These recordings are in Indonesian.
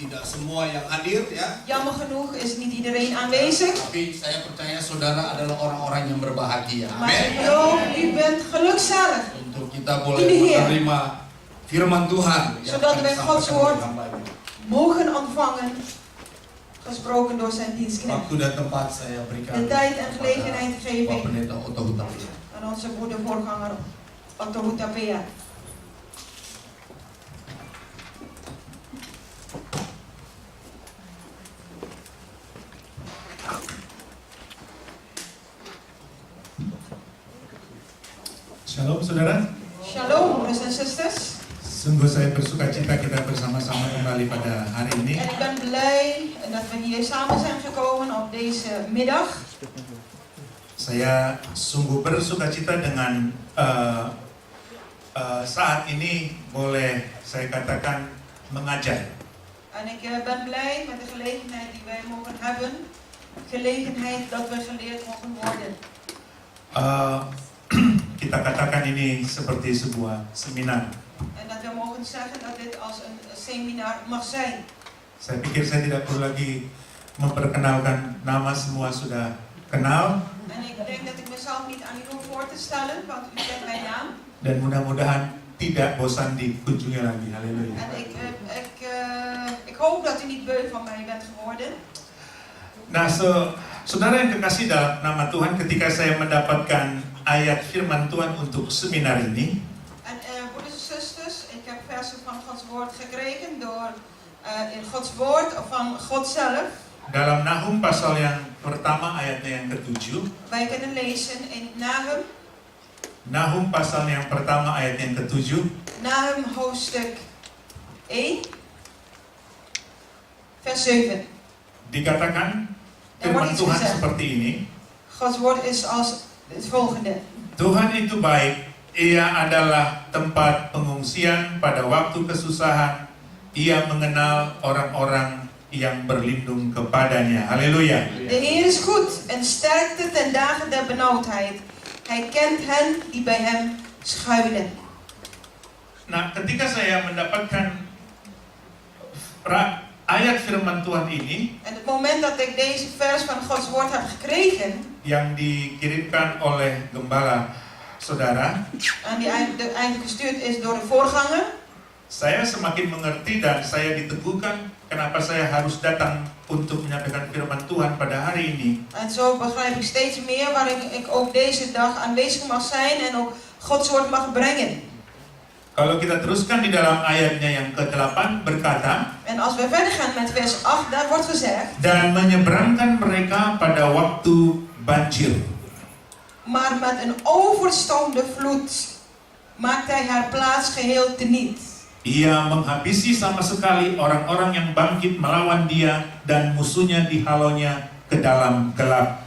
tidak semua yang hadir ya. Jammer genoeg is niet iedereen aanwezig. Tapi saya percaya saudara adalah orang-orang yang berbahagia. Maar ik Amin. geloof, u bent gelukzalig. Untuk kita boleh In the Heer. menerima firman Tuhan yang Zodat akan wij Gods disampaikan woord oleh hamba-Nya. mogen ontvangen, gesproken door zijn dienstknecht. Waktu dan tempat saya berikan De tijd en gelegenheid geef Pak ik Pendeta Otto Hutapea. aan onze broeder voorganger Otto Hutapea. Shalom saudara, Shalom broeders en zusters. sungguh saya bersuka cita kita bersama-sama kembali pada hari ini. En ik ben blij dat we hier samen zijn gekomen op deze middag. Saya sungguh bersuka cita dengan saat ini boleh saya katakan mengajar. En ik ben blij met de gelegenheid die wij mogen hebben. Gelegenheid dat we geleerd mogen worden. Kita katakan ini seperti sebuah seminar. En dat we mogen zeggen dat dit als een seminar mag zijn. Saya pikir saya tidak perlu lagi memperkenalkan, nama semua sudah kenal. En ik denk dat ik mezelf niet aan u hoef voor te stellen, want u kent mijn naam. Dan mudah-mudahan tidak bosan dikunjungi lagi. Haleluya. En ik hoop dat u niet beu van mij bent geworden. Nah, saudara yang kekasih dalam nama Tuhan, ketika saya mendapatkan ayat firman Tuhan untuk seminar ini, En broeders en zusters, ik heb versen van Gods woord gekregen door in Gods woord of van God zelf. dalam Nahum pasal yang pertama ayatnya yang ke-7, Wij kunnen lezen in Nahum, Nahum pasal yang pertama ayat yang ke-7, Nahum hoofdstuk 1, vers 7. dikatakan firman Tuhan seperti ini, Gods woord is als het volgende. Tuhan itu baik, Ia adalah tempat pengungsian pada waktu kesusahan, Ia mengenal orang-orang yang berlindung kepadanya. Haleluya. De Heer is goed en sterkte ten dagen der benauwdheid. Hij kent hen die bij hem schuilen. Nah, ketika saya mendapatkan ayat firman Tuhan ini En het moment dat ik deze vers van Gods woord heb gekregen, yang dikirimkan oleh gembala saudara, en die eigenlijk gestuurd is door de voorganger, saya semakin mengerti dan saya diteguhkan kenapa saya harus datang untuk menyampaikan firman Tuhan pada hari ini. en zo begrijp ik steeds meer waarin ik ook deze dag aanwezig mag zijn en ook Gods woord mag brengen. Kalau kita teruskan di dalam ayatnya yang ke-8 berkata, En als we verder gaan met vers 8, daar wordt gezegd, dan menyeberangkan mereka pada waktu banjir. maar met een overstroomde vloed maakt hij haar plaats geheel teniet. Ia menghabisi sama sekali orang-orang yang bangkit melawan dia dan musuhnya dihalaunya ke dalam gelap.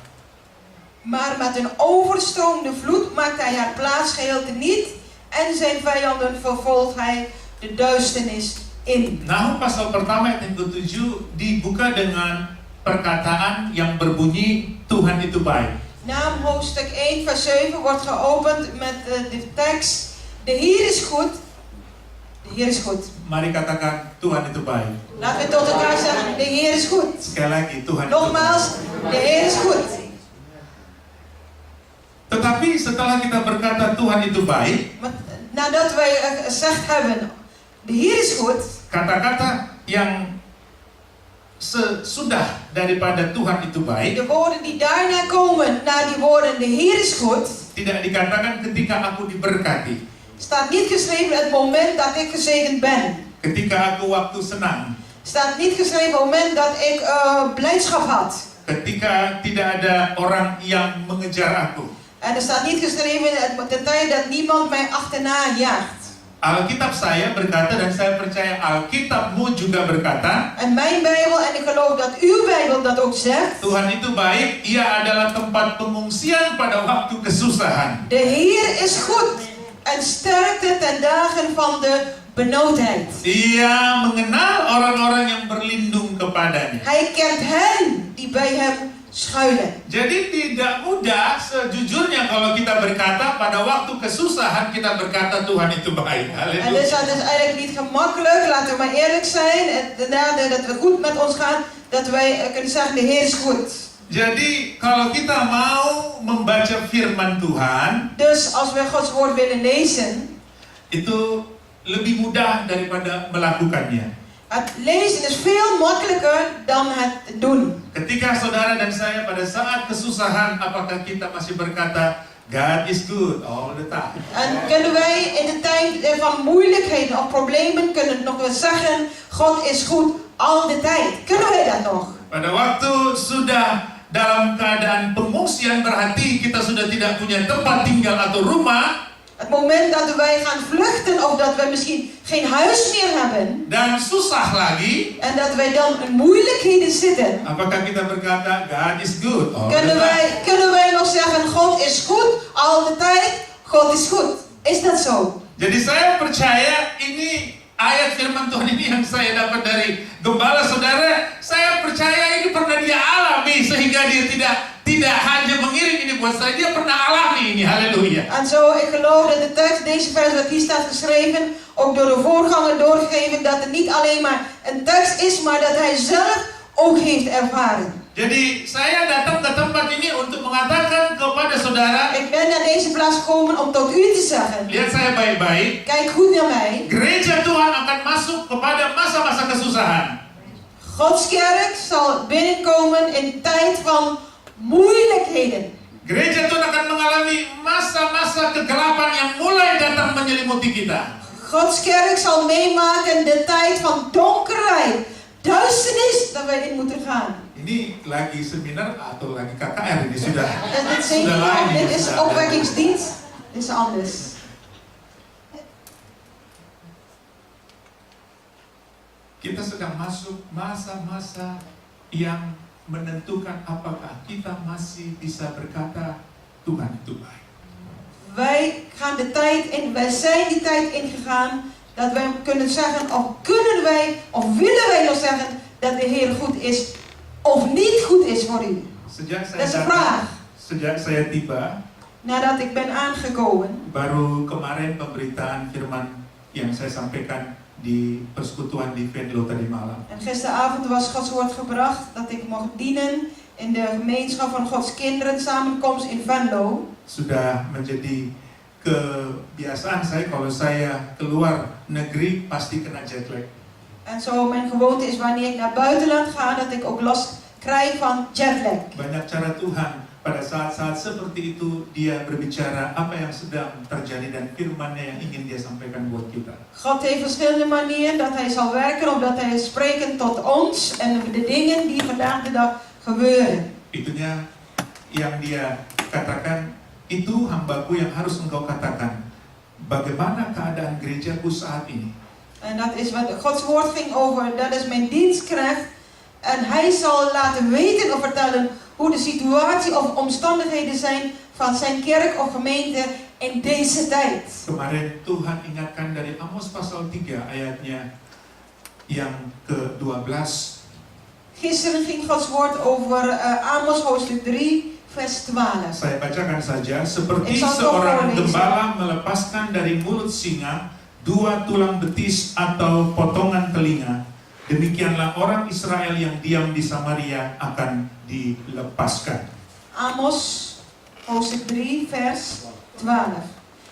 Maar met een overstroomde vloed maakt hij haar plaats geheel teniet en zijn vijanden vervolgt hij de duisternis in. Nahum pasal pertama ayat yang ke-7 dibuka dengan perkataan yang berbunyi Tuhan itu baik. Nahum hoofdstuk 1 vers 7 wordt geopend met de tekst: De Heer is goed. De Heer is goed. Mari katakan Tuhan itu baik. Laten we tot elkaar zeggen: De Heer is goed. Sekali lagi Tuhan itu baik. Nogmaals, de Heer is goed. Tetapi setelah kita berkata Tuhan itu baik, Maar nadat wij gezegd hebben: De Heer is goed. kata-kata yang sesudah daripada Tuhan itu baik De woorden die daarna komen, na die woorden: De Heer is goed, tidak dikatakan ketika aku diberkati, staat niet geschreven het moment dat ik gezegend ben. ketika aku waktu senang, Staat niet geschreven het moment dat ik blijdschap had. ketika tidak ada orang yang mengejar aku. En er staat niet geschreven de tijd dat niemand mij achterna jaagt. Alkitab saya berkata dan saya percaya Alkitabmu juga berkata, En mijn Bijbel, en ik geloof dat uw Bijbel dat ook zegt, Tuhan itu baik, Ia adalah tempat pengungsian pada waktu kesusahan. de Heer is goed en sterkte ten dagen van de benauwdheid. Ia mengenal orang-orang yang berlindung kepadanya. Hij kent hen die bij hem schuilen. Jadi tidak mudah sejujurnya kalau kita berkata pada waktu kesusahan kita berkata Tuhan itu baik. En Haleluya. dus dat is eigenlijk niet gemakkelijk, laten we maar eerlijk zijn. Nadat het goed met ons gaat, dat wij kunnen zeggen, de Heer is goed. Jadi kalau kita mau membaca firman Tuhan, Dus als we Gods woord willen lezen, itu lebih mudah daripada melakukannya. het lezen is veel makkelijker dan het doen. Ketika saudara dan saya pada saat kesusahan, apakah kita masih berkata God is good all the time? En kunnen wij in de tijd van moeilijkheden of problemen kunnen nog wel zeggen, God is goed al de tijd. Kunnen wij dat nog? Pada waktu sudah dalam keadaan pengungsian, berarti kita sudah tidak punya tempat tinggal atau rumah, Het moment dat wij gaan vluchten of dat wij misschien geen huis meer hebben dan susah lagi, en dat wij dan in moeilijkheden zitten, apakah kita berkata God is good all the time? kunnen wij nog zeggen God is goed al de tijd? God is goed. Is dat zo? Jadi saya percaya ini ayat firman Tuhan ini yang saya dapat dari gembala saudara, saya percaya ini pernah dia alami sehingga dia tidak hanya mengirim ini buat saya, dia pernah alami ini. Haleluya. En zo, ik geloof dat de tekst, deze vers wat hier staat geschreven, ook door de voorganger doorgegeven, dat het niet alleen maar een tekst is, maar dat hij zelf ook heeft ervaren. Jadi saya datang ke tempat ini untuk mengatakan kepada saudara, Ik ben naar deze plaats gekomen om tot u te zeggen, lihat saya baik-baik, kijk goed naar mij. gereja Tuhan akan masuk kepada masa-masa kesusahan. Gods kerk zal binnenkomen in tijd van moeilijkheden. Gereja Tuhan akan mengalami masa-masa kegelapan yang mulai datang menyelimuti kita. Gods kerk zal meemaken de tijd van donkerheid, duisternis dat wij in moeten gaan. Ini lagi seminar atau lagi KKR ini sudah Dit is niet lain ini, dit is sudah ada. opwekkingsdienst, dit is anders. Kita sedang masuk masa-masa yang menentukan apakah kita masih bisa berkata Tuhan itu baik. Wij gaan de tijd in, wij zijn die tijd ingegaan dat wij kunnen zeggen, of kunnen wij, of willen wij nog zeggen dat de Heer goed is of niet goed is voor u. Sejak Dat is saya een vraag. sejak saya tiba, Nadat ik ben aangekomen, baru kemarin pemberitaan firman yang saya sampaikan di persekutuan di Venlo tadi malam. en gisteravond was Gods woord gebracht dat ik mocht dienen in de gemeenschap van Gods kinderen, samenkomst in Venlo. Sudah menjadi kebiasaan saya kalau saya keluar negeri pasti kena jet lag. En zo mijn gewoonte is wanneer ik naar buitenland ga, dat ik ook last krijg van jetlag. Banyak cara Tuhan pada saat-saat seperti itu dia berbicara apa yang sedang terjadi dan firman-Nya yang ingin dia sampaikan buat kita. God heeft verschillende manieren dat hij zal werken, of dat hij spreken tot ons en de dingen die vandaag de dag gebeuren. Itunya yang dia katakan, itu hambaku yang harus engkau katakan. Bagaimana keadaan gerejaku saat ini? En dat is wat Gods woord ging over, dat is mijn dienstknecht. En hij zal laten weten of vertellen hoe de situatie of omstandigheden zijn van zijn kerk of gemeente in deze tijd. Kemarin Tuhan ingatkan dari Amos pasal 3 ayatnya yang ke-12. Gisteren ging Gods woord over Amos hoofdstuk 3 vers 12. Saya bacakan saja, seperti Ik zal het seorang voorlezen. gembala melepaskan dari mulut singa 2 tulang betis atau potongan telinga, demikianlah orang Israel yang diam di Samaria akan dilepaskan. Amos hoofdstuk 3 vers 12.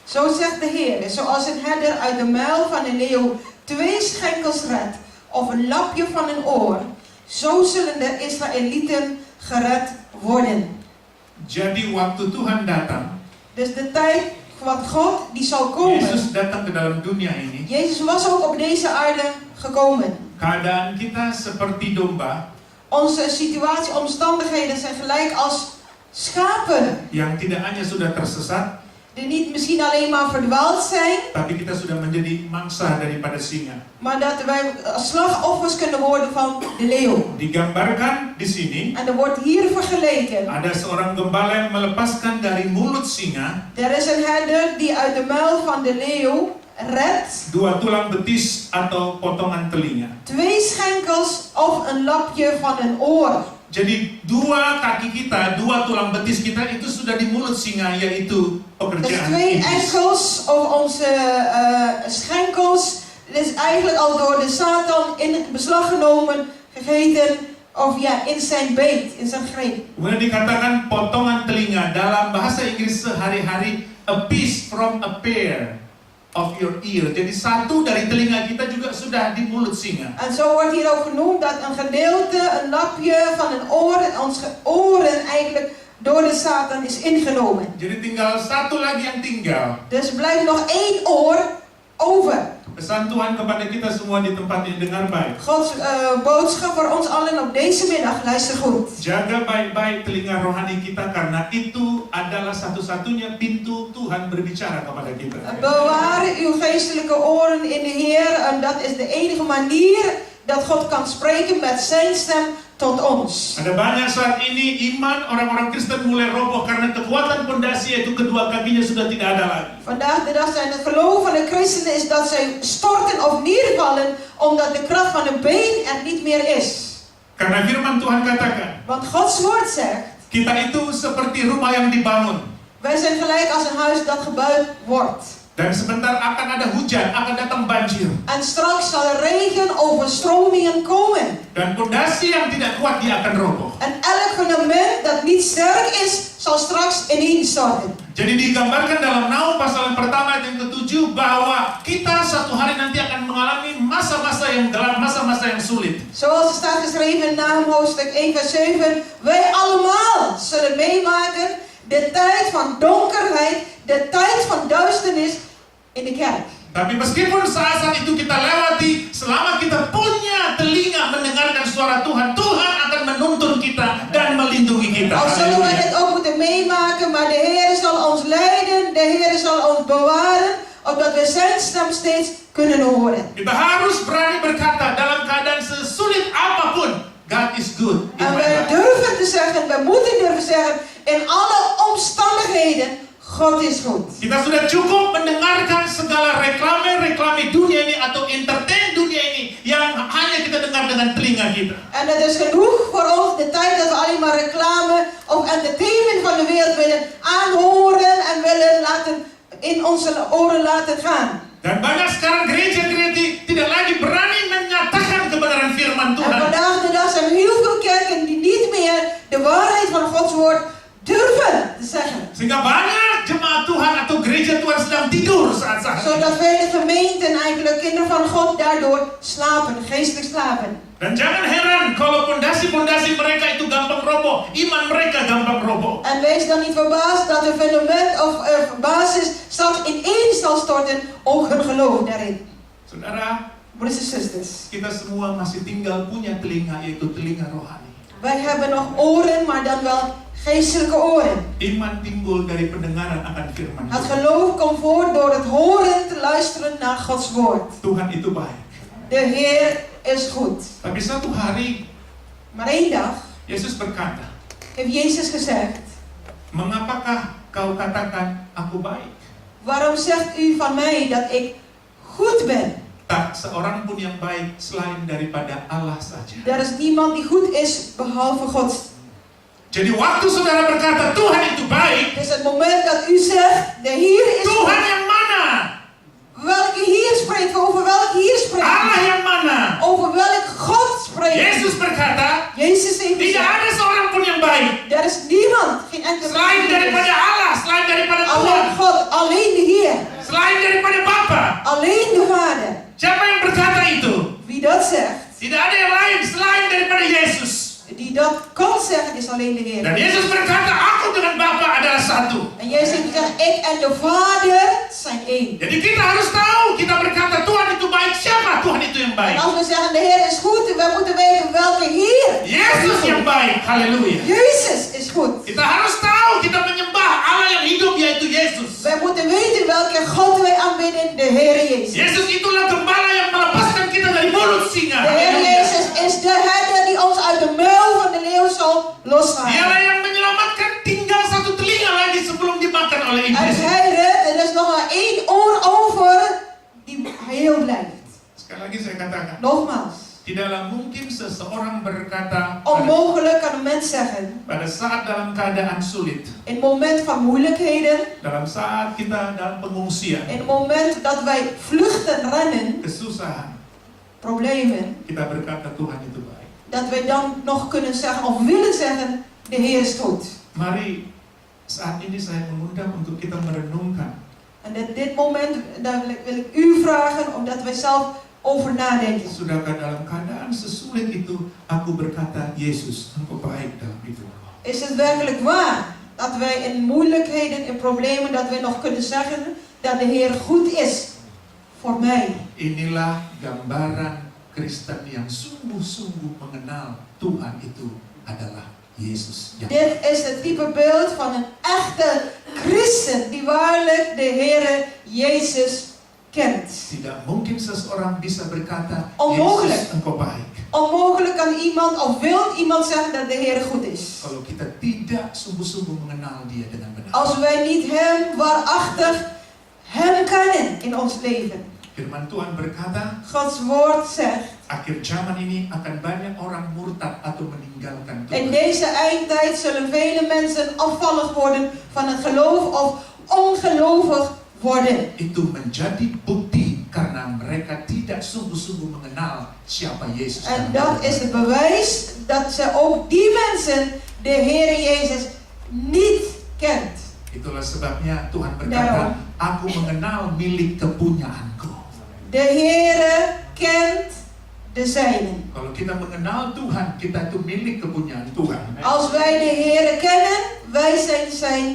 Zo zegt de Heer, zoals een herder uit de muil van een leeuw 2 schenkels redt, of een lapje van een oor, zo zullen de Israëlieten gered worden. Jadi waktu Tuhan datang, Dus de tijd van God die zal komen. Yesus datang ke dalam dunia ini, Jezus was ook op deze aarde gekomen. keadaan kita seperti domba Onze situatie, omstandigheden zijn gelijk als schapen. yang tidak hanya sudah tersesat, Die niet misschien alleen maar verdwaald zijn, tapi kita sudah menjadi mangsa daripada singa. maar dat wij slachtoffers kunnen worden van de leeuw. Digambarkan di sini, En er wordt hier vergeleken. ada seorang gembala yang melepaskan dari mulut singa Er is een herder die uit de muil van de leeuw redt 2 tulang betis atau potongan telinga. 2 schenkels of een lapje van een oor. Jadi dua kaki kita, dua tulang betis kita itu sudah di mulut singa, yaitu Dus pekerjaan 2 iblis. enkels of onze schenkels is eigenlijk al door de Satan in beslag genomen, gegeten, of ja, in zijn beet, in zijn greep. Kemudian dikatakan potongan telinga, dalam bahasa Inggris sehari-hari, a piece from a pair of your ear. Jadi satu dari telinga kita juga sudah di mulut singa. En zo wordt hier ook genoemd dat een gedeelte, een lapje van een oor, onze oren eigenlijk door de Satan is ingenomen. Jadi tinggal satu lagi yang tinggal. Dus er blijft nog 1 oor over. Pesan Tuhan kepada kita semua di tempat ini, dengar baik. Gods boodschap voor ons allen op deze middag, luister goed. Jaga baik-baik telinga rohani kita, karena itu adalah satu-satunya pintu Tuhan berbicara kepada kita. Bewaar uw geestelijke oren in de Heer en dat is de enige manier dat God kan spreken met zijn stem tot ons. Ada banyak saat ini iman orang-orang Kristen mulai roboh karena kekuatan pondasi, yaitu kedua kakinya sudah tidak ada lagi. Vandaag de dag zijn het geloof van de christenen is dat zij storten of neervallen omdat de kracht van de been er niet meer is. Karena firman Tuhan katakan, Want Gods woord zegt, kita itu seperti rumah yang dibangun. wij zijn gelijk als een huis dat gebouwd wordt. Dan sebentar akan ada hujan, akan datang banjir. En straks zal er regen, overstromingen komen. Dan pondasi yang tidak kuat dia akan roboh. En elk fundament dat niet sterk is, zal straks ineenstorten. Jadi digambarkan dalam Nahum pasal yang pertama ayat yang ke-7 bahwa kita satu hari nanti akan mengalami masa-masa yang gelap, masa-masa yang sulit. Zoals er staat geschreven in Nahum hoofdstuk 1 vers 7. Wij allemaal zullen meemaken de tijd van donkerheid, de tijd van duisternis in de kerk. Tapi meskipun saat-saat itu kita lewati, selama kita punya telinga mendengarkan suara Tuhan, Tuhan akan menuntun kita dan melindungi kita. Al zullen wij Haleluya. dit ook moeten meemaken, maar de Heer zal ons leiden, de Heer zal ons bewaren, opdat we zijn stem steeds kunnen horen. Kita harus berani berkata dalam keadaan sesulit apapun, God is good in En my wij life. durven te zeggen, wij moeten durven zeggen, in alle omstandigheden, God is goed. Kita sudah cukup mendengarkan segala reklame dunia ini atau entertain dunia ini yang hanya kita dengar dengan telinga kita. En het is genoeg voor ons de tijd dat we alleen maar reclame of entertainment van de wereld willen aanhoren en willen laten in onze oren laten gaan. Dan banyak sekarang gereja-gereja tidak lagi berani menyatakan kebenaran firman En Tuhan. vandaag de dag zijn er heel veel kerken die niet meer de waarheid van Gods woord durven te zeggen. Sehingga banyak jemaat Tuhan atau gereja Tuhan sedang tidur saat-saat ini. Zodat vele gemeenten eigenlijk kinderen van God daardoor slapen, geestelijk slapen. Dan jangan heran kalau pondasi-pondasi mereka itu gampang roboh, iman mereka gampang roboh. En wees dan niet verbaasd dat een fundament of basis straks ineen zal storten, ook hun geloof daarin. Saudara, Broeders en zusters, kita semua masih tinggal punya telinga, yaitu telinga rohani. wij hebben nog oren, maar dan wel geestelijke oren. Iman timbul dari pendengaran akan firman Het Tuhan. geloof komt voort door het horen te luisteren naar Gods woord. Tuhan itu baik. De Heer is goed. Tapi satu hari Maar één dag Yesus berkata, heeft Jezus gezegd, mengapakah kau katakan aku baik? waarom zegt u van mij dat ik goed ben? Tak seorang pun yang baik selain daripada Allah saja. Er is niemand die goed is behalve God. Jadi waktu saudara berkata Tuhan itu baik, Dus het moment dat u zegt, de Heer is Tuhan goed. yang mana? Welke hier spreekt, over welk hier spreekt? Allah yang mana? Over welk God spreekt? Yesus berkata, Jezus heeft tidak gezegd, ada seorang pun yang baik er is niemand, geen enkele selain daripada Allah, selain daripada Tuhan, alleen God, alleen de Heer, selain daripada Bapa. alleen de Vader. Siapa yang berkata itu? Wie dat zegt, Tidak ada yang lain selain daripada Yesus. die dat kan zeggen, is alleen de Heer. Dan Yesus berkata, aku dengan Bapa adalah satu. En Jezus heeft gezegd, ik en de Vader zijn één. Jadi kita harus tahu, kita berkata Tuhan itu baik, siapa Tuhan itu yang En baik? als we zeggen, de Heer is goed, we moeten weten welke Heer. Yesus yang baik, haleluya. Jezus is goed. Kita harus tahu, kita menyembah Allah yang hidup, yaitu Yesus. Wij moeten weten welke God wij aanbidden, de Heer Jezus. Yesus itulah gembala yang melepaskan kita dari mulut singa. De Heer Haleluya. Jezus is de herder die ons uit de muil van de leeuw zal loslaten. Dialah yang menyelamatkan, tinggal satu telinga lagi sebelum dimakan oleh En iblis. hij redt, er is nog maar één oor over die heel blijft. Sekali lagi saya katakan, Nogmaals, Tidaklah mungkin seseorang berkata Onmogelijk kan een mens zeggen, pada saat dalam keadaan sulit, in het moment van moeilijkheden, dalam saat kita dalam pengungsian, in het moment dat wij vluchten, rennen, kesusahan, problemen, kita berkata Tuhan itu baik. dat wij dan nog kunnen zeggen of willen zeggen, de Heer is goed. Mari saat ini saya mengundang untuk kita merenungkan. En dit moment, daar wil ik u vragen, omdat wij zelf over nadenken. Sudahkah dalam keadaan sesulit itu aku berkata, Yesus, Engkau baik dalam hidup. Is het werkelijk waar dat wij in moeilijkheden, in problemen, dat wij nog kunnen zeggen dat de Heer goed is voor mij? Inilah gambaran Kristen yang sungguh-sungguh mengenal Tuhan itu adalah Yesus. Dit is het type beeld van een echte christen die waarlijk de Heer Jezus kent. Tidak mungkin seseorang bisa berkata, Onmogelijk. Yesus, Engkau baik. Onmogelijk kan iemand of wil iemand zeggen dat de Heer goed is. Kalau kita tidak sungguh-sungguh mengenal Dia dengan benar. Als wij niet Hem waarachtig Hem kennen in ons leven. Firman Tuhan berkata, Gods woord zegt, akhir zaman ini akan banyak orang murtad atau meninggalkan in Tuhan. deze eindtijd zullen vele mensen afvallig worden van het geloof of ongelovig worden. Itu menjadi bukti karena mereka tidak sungguh-sungguh mengenal siapa Yesus. En dat is het bewijs dat ze ook die mensen de Heer Jezus niet kent. Itulah sebabnya Tuhan berkata, aku mengenal milik kepunyaanku. De Heer kent de zijnen. Kalau kita mengenal Tuhan, kita itu milik kepunyaan Tuhan. Als wij de Heer kennen, wij zijn zijn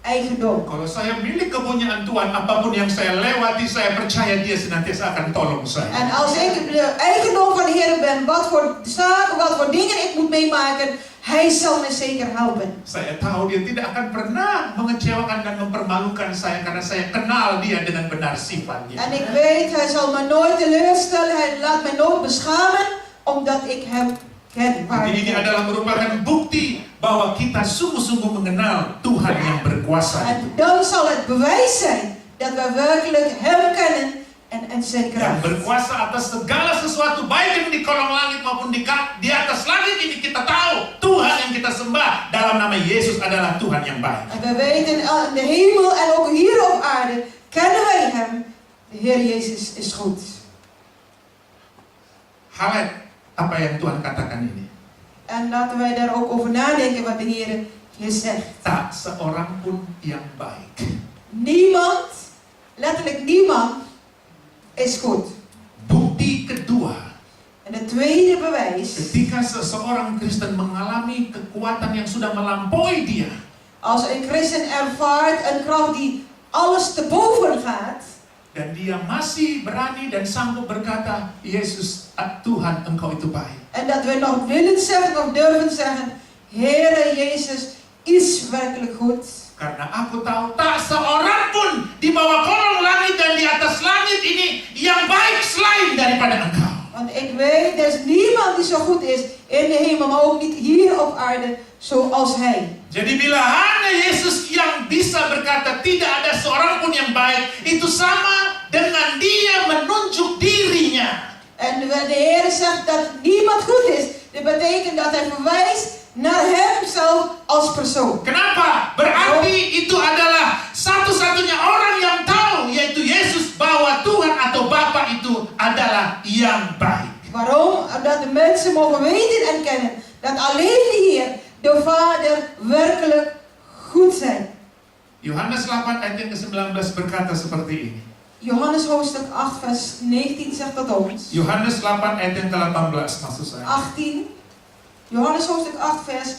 eigendom. Kalau saya milik kepunyaan Tuhan, apapun yang saya lewati, saya percaya Dia senantiasa akan tolong saya. En als ik de eigendom van de Heer ben, wat voor zaken, wat voor dingen ik moet meemaken, Hij zal me zeker helpen. Saya tahu Dia tidak akan pernah mengecewakan dan mempermalukan saya karena saya kenal Dia dengan benar sifatnya. En ik weet, Hij zal me nooit teleurstellen, Hij laat me nooit beschamen, omdat ik Hem ken. Jadi ini adalah merupakan bukti bahwa kita sungguh-sungguh mengenal Tuhan yang berkuasa. En dan zal het bewijs zijn dat wij werkelijk Hem kennen en zijn Yang kracht. berkuasa atas segala sesuatu, baik yang di kolong langit maupun di atas langit ini, kita tahu Tuhan yang kita sembah dalam nama Yesus adalah Tuhan yang baik. En wij weten in de hemel en ook hier op aarde kennen wij Hem. De Heer Jezus is goed. Highlight apa yang Tuhan katakan ini. En laten wij daar ook over nadenken wat de Heer hier zegt. Tak seorang pun yang baik. Niemand, letterlijk niemand, is goed. Bukti kedua, En het tweede bewijs, ketika seseorang Kristen mengalami kekuatan yang sudah melampaui dia, als een christen ervaart een kracht die alles te boven gaat, dan dia masih berani dan sanggup berkata, Yesus, Tuhan, Engkau itu baik. en dat we nog willen zeggen of durven zeggen, Heere Jezus is werkelijk goed. Karena aku tahu tak seorang pun di bawah kolong langit dan di atas langit ini yang baik selain daripada Engkau. Want ik weet, er is niemand die zo goed is in de hemel, maar ook niet hier op aarde zoals Hij. Jadi bila hanya Yesus yang bisa berkata tidak ada seorang pun yang baik, itu sama dengan Dia menunjuk dirinya. En de Heer zegt dat niemand goed is, dat betekent dat Hij verwijst naar Hemzelf als persoon. Kenapa? Berarti itu adalah satu-satunya orang yang tahu, yaitu Yesus, bahwa Tuhan atau Bapa itu adalah yang baik. Waarom? Omdat de mensen mogen weten en kennen dat alleen de Heer, de Vader, werkelijk goed zijn. Yohanes 8 ayat yang ke-19 berkata seperti ini. Johannes hoofdstuk 8 vers 19 zegt dat ons. Yohanes 8 ayat yang ke-18 maksud saya. 18. Johannes hoofdstuk 8 vers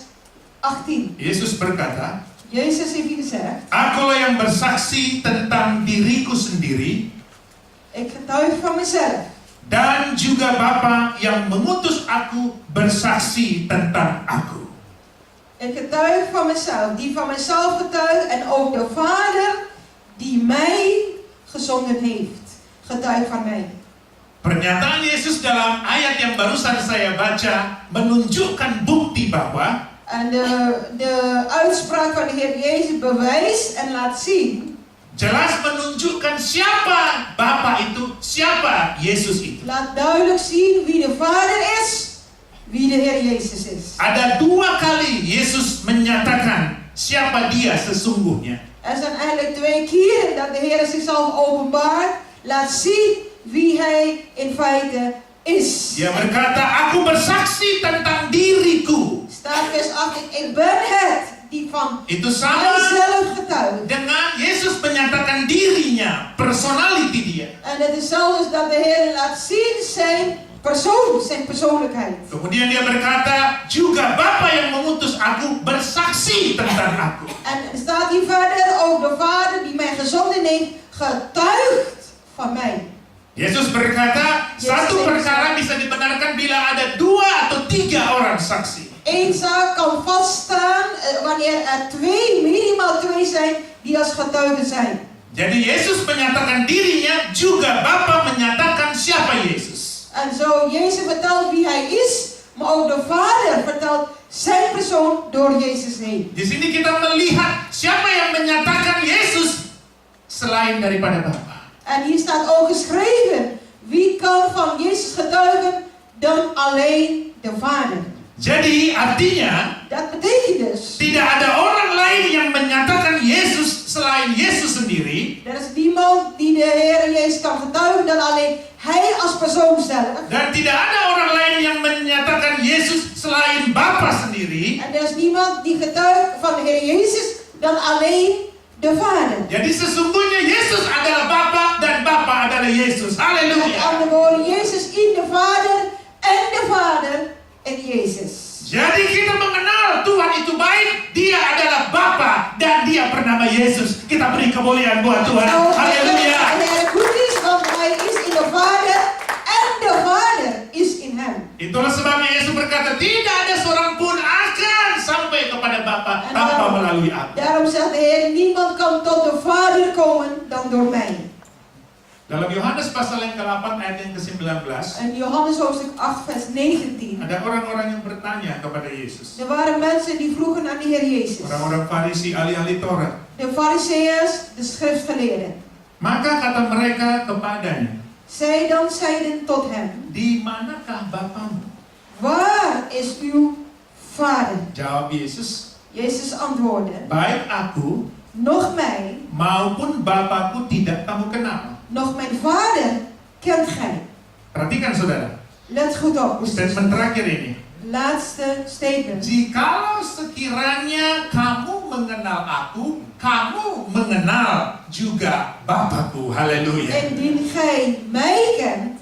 18. Yesus berkata, Jezus heeft hier gezegd, Akulah yang bersaksi tentang diriku sendiri, ik getuig van mezelf. dan juga Bapa yang mengutus aku bersaksi tentang aku. Ik getuig van mezelf, die van mezelf getuigt, en ook de Vader die mij gezonden heeft, getuigt van mij. Pernyataan Yesus dalam ayat yang barusan saya baca menunjukkan bukti bahwa En de uitspraak van de Heer Jezus bewijst en laat zien jelas menunjukkan siapa Bapa itu, siapa Yesus itu. Laat duidelijk zien wie de Vader is, wie de Heer Jezus is. Ada 2 kali Yesus menyatakan siapa dia sesungguhnya. Er zijn eigenlijk 2 keren dat de Heer zichzelf openbaart, laat zien wie Hij in feite is. Dia berkata, aku bersaksi tentang diriku. Staat vers 8, ik ben het die van Itu sama mijzelf getuigt. dengan Yesus menyatakan dirinya, personality dia. En het is zelfs dat de Heer laat zien zijn persoon, zijn persoonlijkheid. Kemudian dia berkata, juga Bapa yang mengutus aku bersaksi tentang aku. En er staat hier verder, ook de Vader die mij gezonden heeft, getuigt van mij. Yesus berkata, satu perkara bisa dibenarkan bila ada 2 atau 3 orang saksi. Eén zaak kan vaststaan wanneer er 2, minimaal 2 zijn die als getuigen zijn. Jadi Yesus menyatakan dirinya, juga Bapa menyatakan siapa Yesus. En zo Jezus vertelt wie hij is, maar ook de Vader vertelt zijn persoon door Jezus heen. Di sini kita melihat siapa yang menyatakan Yesus selain daripada Bapa. En hier staat ook geschreven, wie kan van Jezus getuigen dan alleen de Vader. Jadi artinya Dat betekent dus, tidak ada orang lain yang menyatakan Yesus selain Yesus sendiri, er is niemand die de Heer Jezus kan getuigen dan alleen hij als persoon zelf. dan tidak ada orang lain yang menyatakan Yesus selain Bapa sendiri. En er is niemand die getuigt van de Heer Jezus dan alleen de Vader. Jadi sesungguhnya Yesus adalah Bapa dan Bapa adalah Yesus. Met Haleluya. andere woorden, Jezus in de Vader en de Vader in Jezus. Jadi kita mengenal Tuhan itu baik, dia adalah Bapa dan dia bernama Yesus. Kita beri kemuliaan buat Tuhan. Nou, Haleluya. en hij goed is, want hij is in de Vader en de Vader is in hem. Itulah sebabnya Yesus berkata, tidak ada seorang pun akan sampai kepada Bapa tanpa melalui aku. Daarom zegt de Heer, niemand kan tot de Vader komen dan door mij. Dalam Yohanes pasal yang ke-8 ayat yang ke-19, En Johannes hoofdstuk 8 vers 19. ada orang-orang yang bertanya kepada Yesus. Er waren mensen die vroegen aan de Heer Jezus. Orang-orang Farisi, ahli-ahli Taurat. De Farizeeërs, de schriftgeleerden. Maka kata mereka kepadanya, Zij dan zeiden tot hem, di manakah Bapamu? waar is uw Vader? Jawab Yesus, Jezus antwoordde, baik aku nog mij, maupun Bapakku tidak kamu kenal. nog mijn Vader kent gij. Perhatikan saudara, Let goed op. statement terakhir ini. Laatste statement. Jikalau sekiranya kamu mengenal aku, kamu mengenal juga Bapakku. Haleluya. Indien gij mij kent,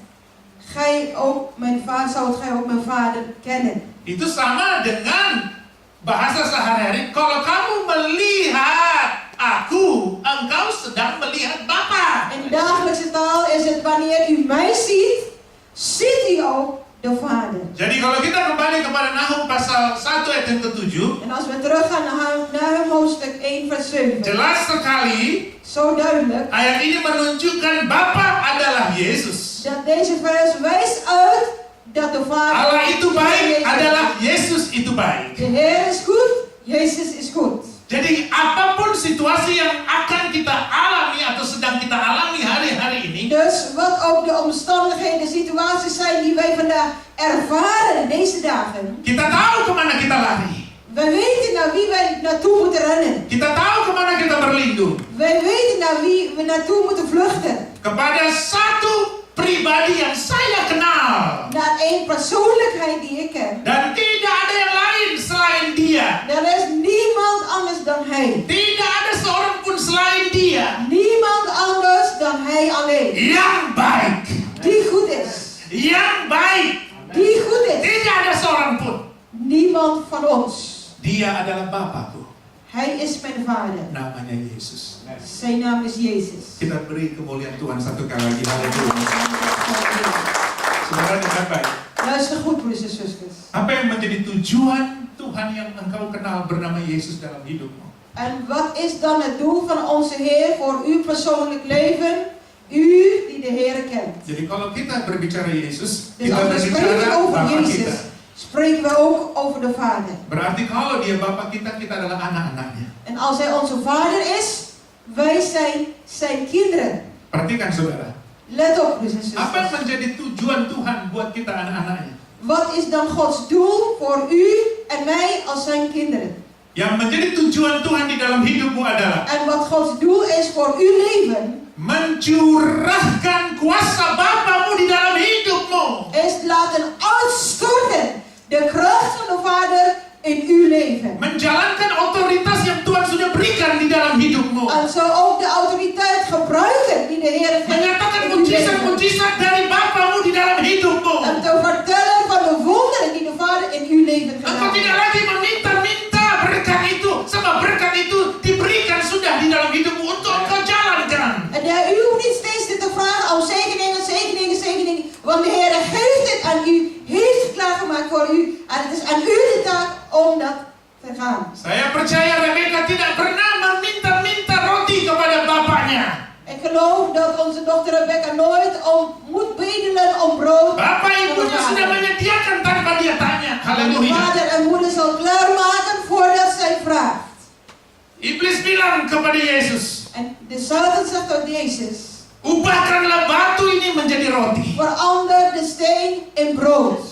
gij ook mijn vader, zoudt gij ook mijn Vader kennen. Itu sama dengan bahasa sehari-hari. Kalau kamu melihat aku, engkau sedang melihat Bapa. In dagelijkse taal is het wanneer u mij ziet, ziet u ook de Vader. Jadi kalau kita kembali kepada Nahum pasal 1 ayat yang ke-7, En als we teruggaan naar hoofdstuk 1 vers 7. jelas sekali Zo duidelijk ayat ini menunjukkan Bapa adalah Yesus. dat deze vers wijst uit dat de Vader Allah itu baik Jezus. adalah Yesus itu baik. De Heer is goed, Jezus is goed. Jadi apapun situasi yang akan kita alami atau sedang kita alami hari-hari ini, Dus wat ook de omstandigheden, situaties zijn die wij vandaag ervaren deze dagen. kita tahu kemana kita lari. Wij weten naar wie wij naartoe moeten rennen. Kita tahu kemana kita berlindung. Wij weten naar wie we naartoe moeten vluchten. Kepada satu pribadi yang saya kenal. Naar één persoonlijkheid die ik ken. Dan tidak ada yang lain selain dia. Er is niemand anders dan Hij. Tidak ada seorang pun selain dia. Niemand anders dan Hij alleen. Yang baik. Die goed is. Yang baik. Die goed is. Tidak ada seorang pun. Niemand van ons. Dia adalah Bapakku. Hij is mijn Vader. Namanya Yesus. Zijn naam is Jezus. Kita beri kemuliaan Tuhan satu kali lagi. Haleluya. Saudara dengar baik. Luister goed, broers en zusters. Apa yang menjadi tujuan Tuhan yang engkau kenal bernama Yesus dalam hidupmu? En wat is dan het doel van onze Heer voor uw persoonlijk leven? U die de Heer kent. Jadi kalau kita berbicara Yesus, Dus kita als we spreken berbicara over Bapa kita. Jezus, spreken we ook over de Vader. Berarti kalau dia Bapa kita, kita adalah anak-anaknya. En als Hij onze Vader is, Wij zijn zijn kinderen. Perhatikan saudara. Let op, broers en Apa yang zusters. menjadi tujuan Tuhan buat kita anak-anaknya? Wat is dan Gods doel voor u en mij als zijn kinderen? Yang menjadi tujuan Tuhan di dalam hidupmu adalah En wat Gods doel is voor uw leven, mencurahkan kuasa Bapamu di dalam hidupmu. is laten uitstorten de kracht van de Vader in uw leven. Menjalankan otoritas yang Tuhan sudah berikan di dalam hidupmu. En zo ook de autoriteit gebruiken die de Heer geeft Menyatakan in uw leven. mujizat-mujizat dari Bapamu di dalam hidupmu. En te vertellen van de wonderen die de Vader in uw leven Engkau gedaan tidak heeft. lagi meminta-minta berkat itu, sebab berkat itu diberikan sudah di dalam hidupmu untuk engkau jalankan. En u hoeft niet steeds te vragen om zegeningen, zegeningen, zegeningen. Want de Heer geeft het aan u, heeft het klaargemaakt voor u. En het is aan u de taak om dat te gaan. Saya percaya Rebecca tidak pernah meminta-minta roti kepada bapaknya. Ik geloof dat onze dochter Rebecca nooit moet bedelen om brood. Bapak voor de ibunya sudah vader. menyediakan tanpa dia tanya. De Haleluya. vader en moeder zal klaarmaken voordat zij vraagt. Iblis bilang kepada Yesus, En de Satan zegt tot Jezus, ubahkanlah batu ini menjadi roti. verander de steen in brood.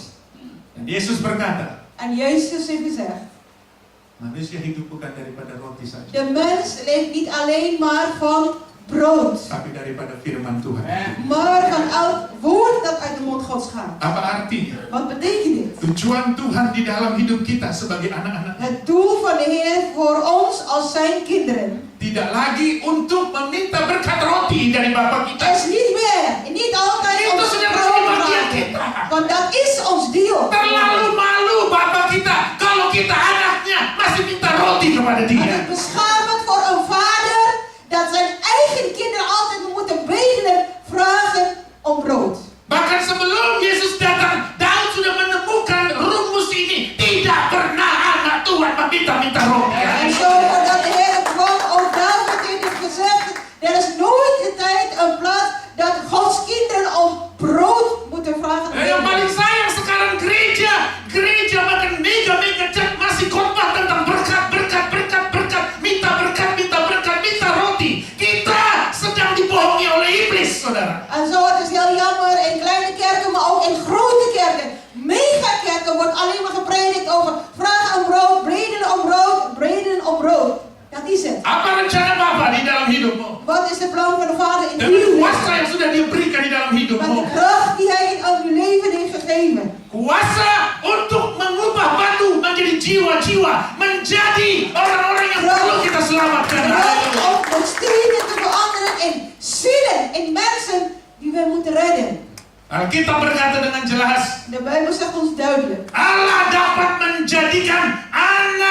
Dan Yesus berkata, En Jezus heeft gezegd, manusia hidup bukan daripada roti saja, de mens leeft niet alleen maar van brood, tapi daripada firman Tuhan. maar van elk woord dat uit de mond Gods gaat. Apa artinya? Wat betekent dit? Tujuan Tuhan di dalam hidup kita sebagai anak-anak Het doel van de Heer voor ons als zijn kinderen tidak lagi untuk meminta berkat roti dari Bapa kita. is niet meer, niet altijd om Itu sudah brood menjadi te bagian maken. kita. Want dat is ons deel. Terlalu malu Bapa kita kalau kita anaknya masih minta roti kepada Het dia. is beschamend voor een vader dat zijn eigen kinderen altijd moeten bedelen, vragen om brood. Bahkan sebelum Yesus datang, Daud sudah menemukan rumus ini. Tidak pernah anak Tuhan meminta-minta roti. En zo dat de Heer kwam, ook David heeft gezegd, er is nooit een tijd, een plaats dat Gods kinderen om brood moeten vragen. Yang paling sayang sekarang gereja bahkan mega chat masih khotbah tentang berkat, minta roti. Kita sedang dibohongi oleh iblis, saudara. En zo, het is heel jammer, in kleine kerken, maar ook in grote kerken, megakerken, wordt alleen maar gepredikt over vraag om brood, bedelen om brood. Dat is het. Apa rencana Bapa di dalam hidupmu? Wat is de plan van de Vader in Dengan uw kuasa leven? yang sudah Dia berikan di dalam Met hidupmu. de kracht die Hij in uw leven heeft gegeven. Kuasa untuk mengubah batu menjadi jiwa-jiwa, menjadi orang-orang yang perlu kita selamatkan. Kracht om de steden te veranderen in zielen, in mensen die we moeten redden. Alkitab berkata dengan jelas, De Bijbel zegt ons duidelijk. Allah dapat menjadikan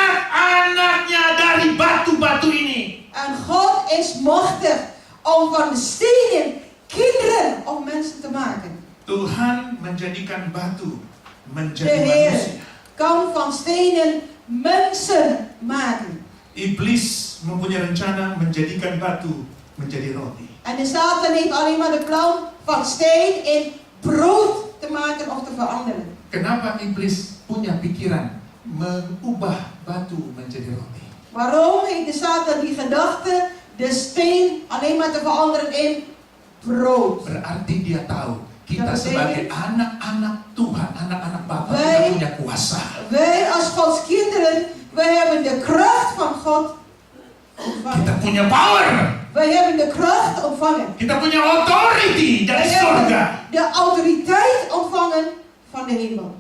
anak-anaknya dari batu-batu ini. En God is machtig om van de stenen kinderen of mensen te maken. Tuhan menjadikan batu De menjadi Heer manusia. kan van stenen mensen maken. Iblis mempunyai rencana menjadikan batu menjadi roti. En de Satan heeft alleen maar de plan van steen in brood te maken of te veranderen. Kenapa iblis punya pikiran mengubah batu menjadi roti? Waarom heeft de Satan die gedachte de steen alleen maar te veranderen in brood? Berarti dia tahu kita Dat sebagai betekent- anak-anak Tuhan, anak-anak Bapa, Wij- kita punya kuasa. Wij als Gods kinderen, wij hebben de kracht van God Kita ontvangen. punya power. Wij hebben de kracht ontvangen. Kita punya authority dari Wij surga. hebben de autoriteit ontvangen van de hemel.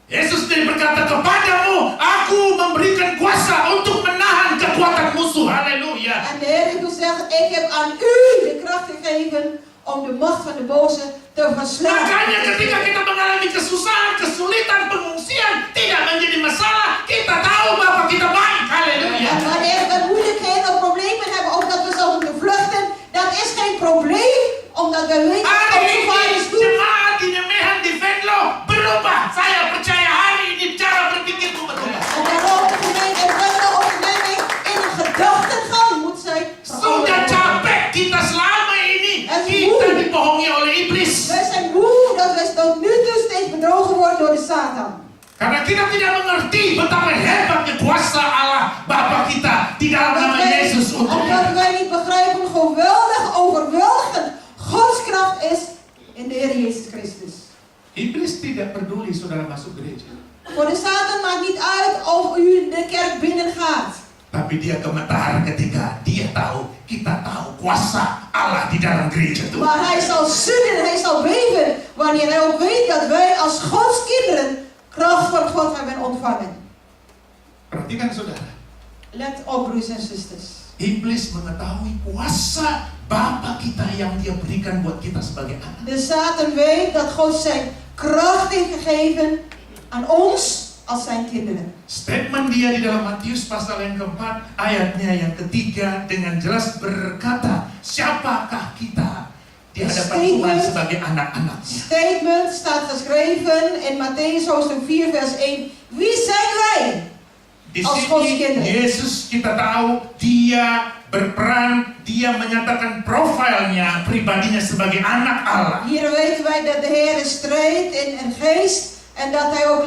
Yesus tadi berkata kepadamu, aku memberikan kuasa untuk menahan kekuatan musuh. Haleluya. En de Heer heeft gezegd, ik heb aan u de kracht gegeven om de macht van de boze te verslaan. Makanya ketika kita mengalami kesusahan, kesulitan, pengungsian, tidak menjadi masalah. Kita tahu bahwa kita baik. Haleluya. En wanneer we moeilijkheden of problemen hebben, ook dat we zo moeten vluchten, dat is geen probleem, omdat we weten dat Hari onze Vader ini is goed. jemaat di Nemehan di Venlo berubah. Saya percaya hari ini cara berpikirku berubah. En daarom de gemeente en de onderneming in een gedachtegang moet zijn Sudah veranderd. capek kita selama ini. Kita dibohongi oleh iblis. Wij zijn moe dat wij tot nu toe steeds bedrogen worden door de Satan. Karena kita tidak mengerti betapa hebatnya kuasa Allah Bapa kita di di dalam nama Yesus untuk Omdat wij niet begrijpen hoe geweldig, overweldigend Gods kracht is in de Heer Jezus Christus. Iblis tidak peduli saudara masuk gereja. Voor de Satan maakt niet uit of u de kerk binnen gaat. Tapi dia gemetar ketika dia tahu, kita tahu kuasa Allah di dalam gereja Tuhan. Maar hij zal sudderen, hij zal beven wanneer hij ook weet dat wij als Gods kinderen kracht van God hebben ontvangen. Perhatikan saudara. Let op, broers en zusters. Iblis mengetahui kuasa Bapa kita yang dia berikan buat kita sebagai anak. De Satan weet dat God zijn kracht heeft gegeven aan ons als zijn kinderen. Statement dia di dalam Matius pasal yang keempat, ayatnya yang ketiga dengan jelas berkata, siapakah kita di hadapan Tuhan sebagai anak-anaknya? Statement staat geschreven in Mattheus hoofdstuk 4 vers 1. Wie zijn wij? Di sini Yesus kita tahu dia berperan, dia menyatakan profilnya, pribadinya sebagai anak Allah. Hier weten wij dat de Heer strijdt in een geest en dat hij ook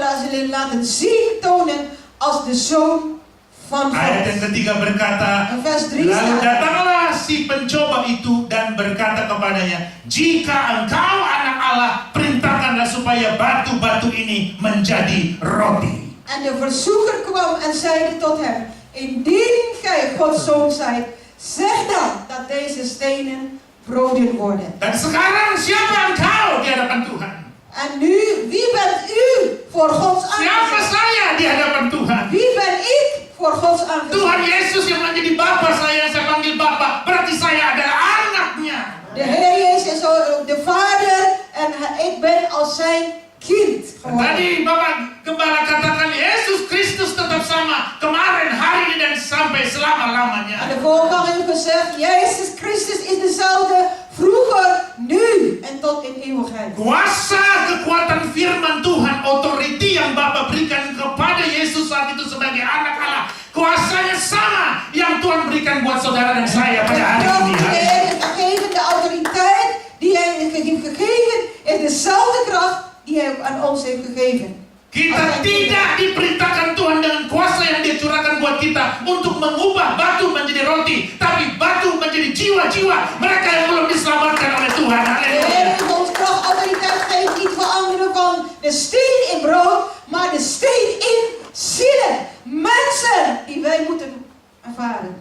laten zien, tonen als de Zoon van God. Ayat yang ketiga berkata, vers 3 lalu staat, datanglah si pencoba itu dan berkata kepadanya, jika engkau anak Allah, perintahkanlah supaya batu-batu ini menjadi roti. En de verzoeker kwam en zeide tot hem, indien gij Gods Zoon zijt, zeg dan dat deze stenen broden worden. Dan sekarang siapa engkau di hadapan Tuhan? En nu, wie bent u voor Gods Siapa aangezicht? saya di hadapan Tuhan? Wie ben ik voor Gods aangezicht? Tuhan Yesus yang menjadi Bapa saya panggil Bapa, berarti saya adalah anaknya. De Heer Jezus is de Vader en ik ben als zijn kind geworden. Tadi Bapak Gembala katakan Yesus Kristus tetap sama kemarin, hari ini dan sampai selama-lamanya. En de voorganger heeft gezegd, Jezus Christus is dezelfde vroeger, nu en tot in eeuwigheid. Kuasa kekuatan firman Tuhan, otoriti yang Bapa berikan kepada Yesus saat itu sebagai anak Allah, kuasanya sama yang Tuhan berikan buat saudara dan saya pada hari ini. De Heer heeft gegeven, de autoriteit die hij heeft gegeven, is dezelfde kracht die hij aan ons heeft gegeven. Kita tidak diperintahkan Tuhan dengan kuasa yang Dia curahkan buat kita untuk mengubah batu menjadi roti, tapi batu menjadi jiwa-jiwa mereka yang belum diselamatkan oleh Tuhan. De Heer heeft ons kracht, autoriteit gegeven, niet veranderen van de steen in brood, maar de steen in zielen, mensen die wij moeten ervaren.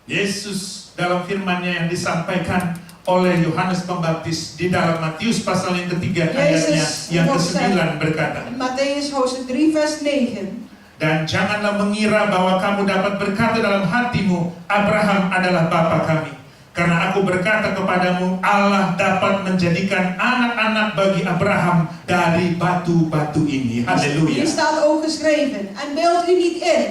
Yesus dalam firman-Nya yang disampaikan oleh Yohanes Pembaptis di dalam Matius pasal yang ketiga ayatnya yang ke-9 berkata, Mattheus hoofdstuk 3 vers 9. dan janganlah mengira bahwa kamu dapat berkata dalam hatimu, Abraham adalah bapa kami. Karena aku berkata kepadamu, Allah dapat menjadikan anak-anak bagi Abraham dari batu-batu ini. Halleluja. Hier staat ook geschreven. En beeld u niet in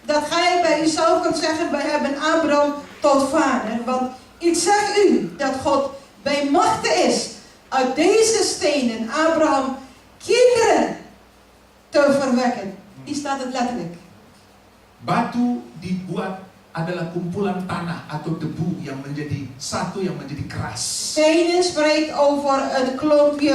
dat gij bij uzelf kunt zeggen, wij hebben Abraham tot vader. Want ik zeg u dat God bij machte is uit deze stenen Abraham kinderen te verwekken. Hier staat het letterlijk. Batu dibuat adalah kumpulan tanah atau debu yang menjadi satu, yang menjadi keras. Stenen spreekt over een klompje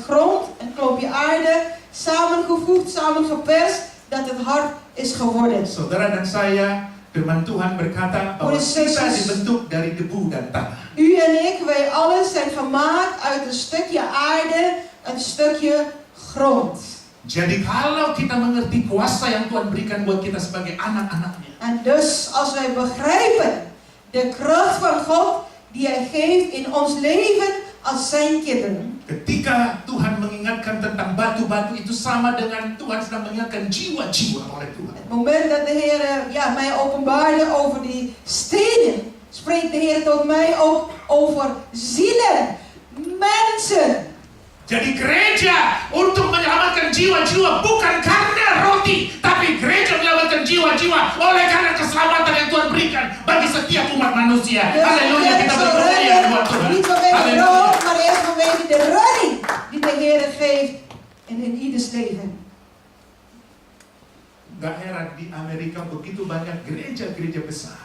grond, een klompje aarde, samengevoegd, samengeperst, dat het hard is geworden. Saudara dan saya, firman Tuhan berkata bahwa kita dibentuk dari debu dan tanah. U en ik, wij allen zijn gemaakt uit een stukje aarde, een stukje grond. Jadi kalau kita mengerti kuasa yang Tuhan berikan buat kita sebagai anak-anaknya, En dus als wij begrijpen de kracht van God die Hij geeft in ons leven als zijn kinderen. ketika Tuhan mengingatkan tentang batu-batu itu sama dengan Tuhan sedang mengingatkan jiwa-jiwa oleh Tuhan. Het moment dat de Heer mij openbaarde over die stenen, spreekt de Heer tot mij ook over zielen, mensen. Jadi gereja untuk menyelamatkan jiwa-jiwa bukan karena roti, tapi gereja menyelamatkan jiwa-jiwa oleh karena keselamatan yang Tuhan berikan bagi setiap umat manusia. Dus Haleluya, kita berpercaya buat Tuhan. niet vanwege Haleluya. brood, maar eerst vanwege de redding die de Heer geeft in ieders leven. Gak heran di Amerika begitu banyak gereja-gereja besar.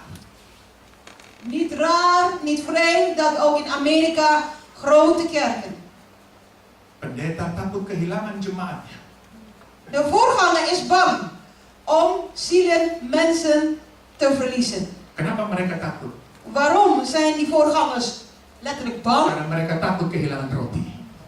Niet raar, niet vreemd dat ook in Amerika grote kerken. Pendeta takut kehilangan jemaatnya. De voorganger is bang om zielen, mensen te verliezen. Kenapa mereka takut? Waarom zijn die voorgangers letterlijk bang? Karena mereka takut kehilangan roti.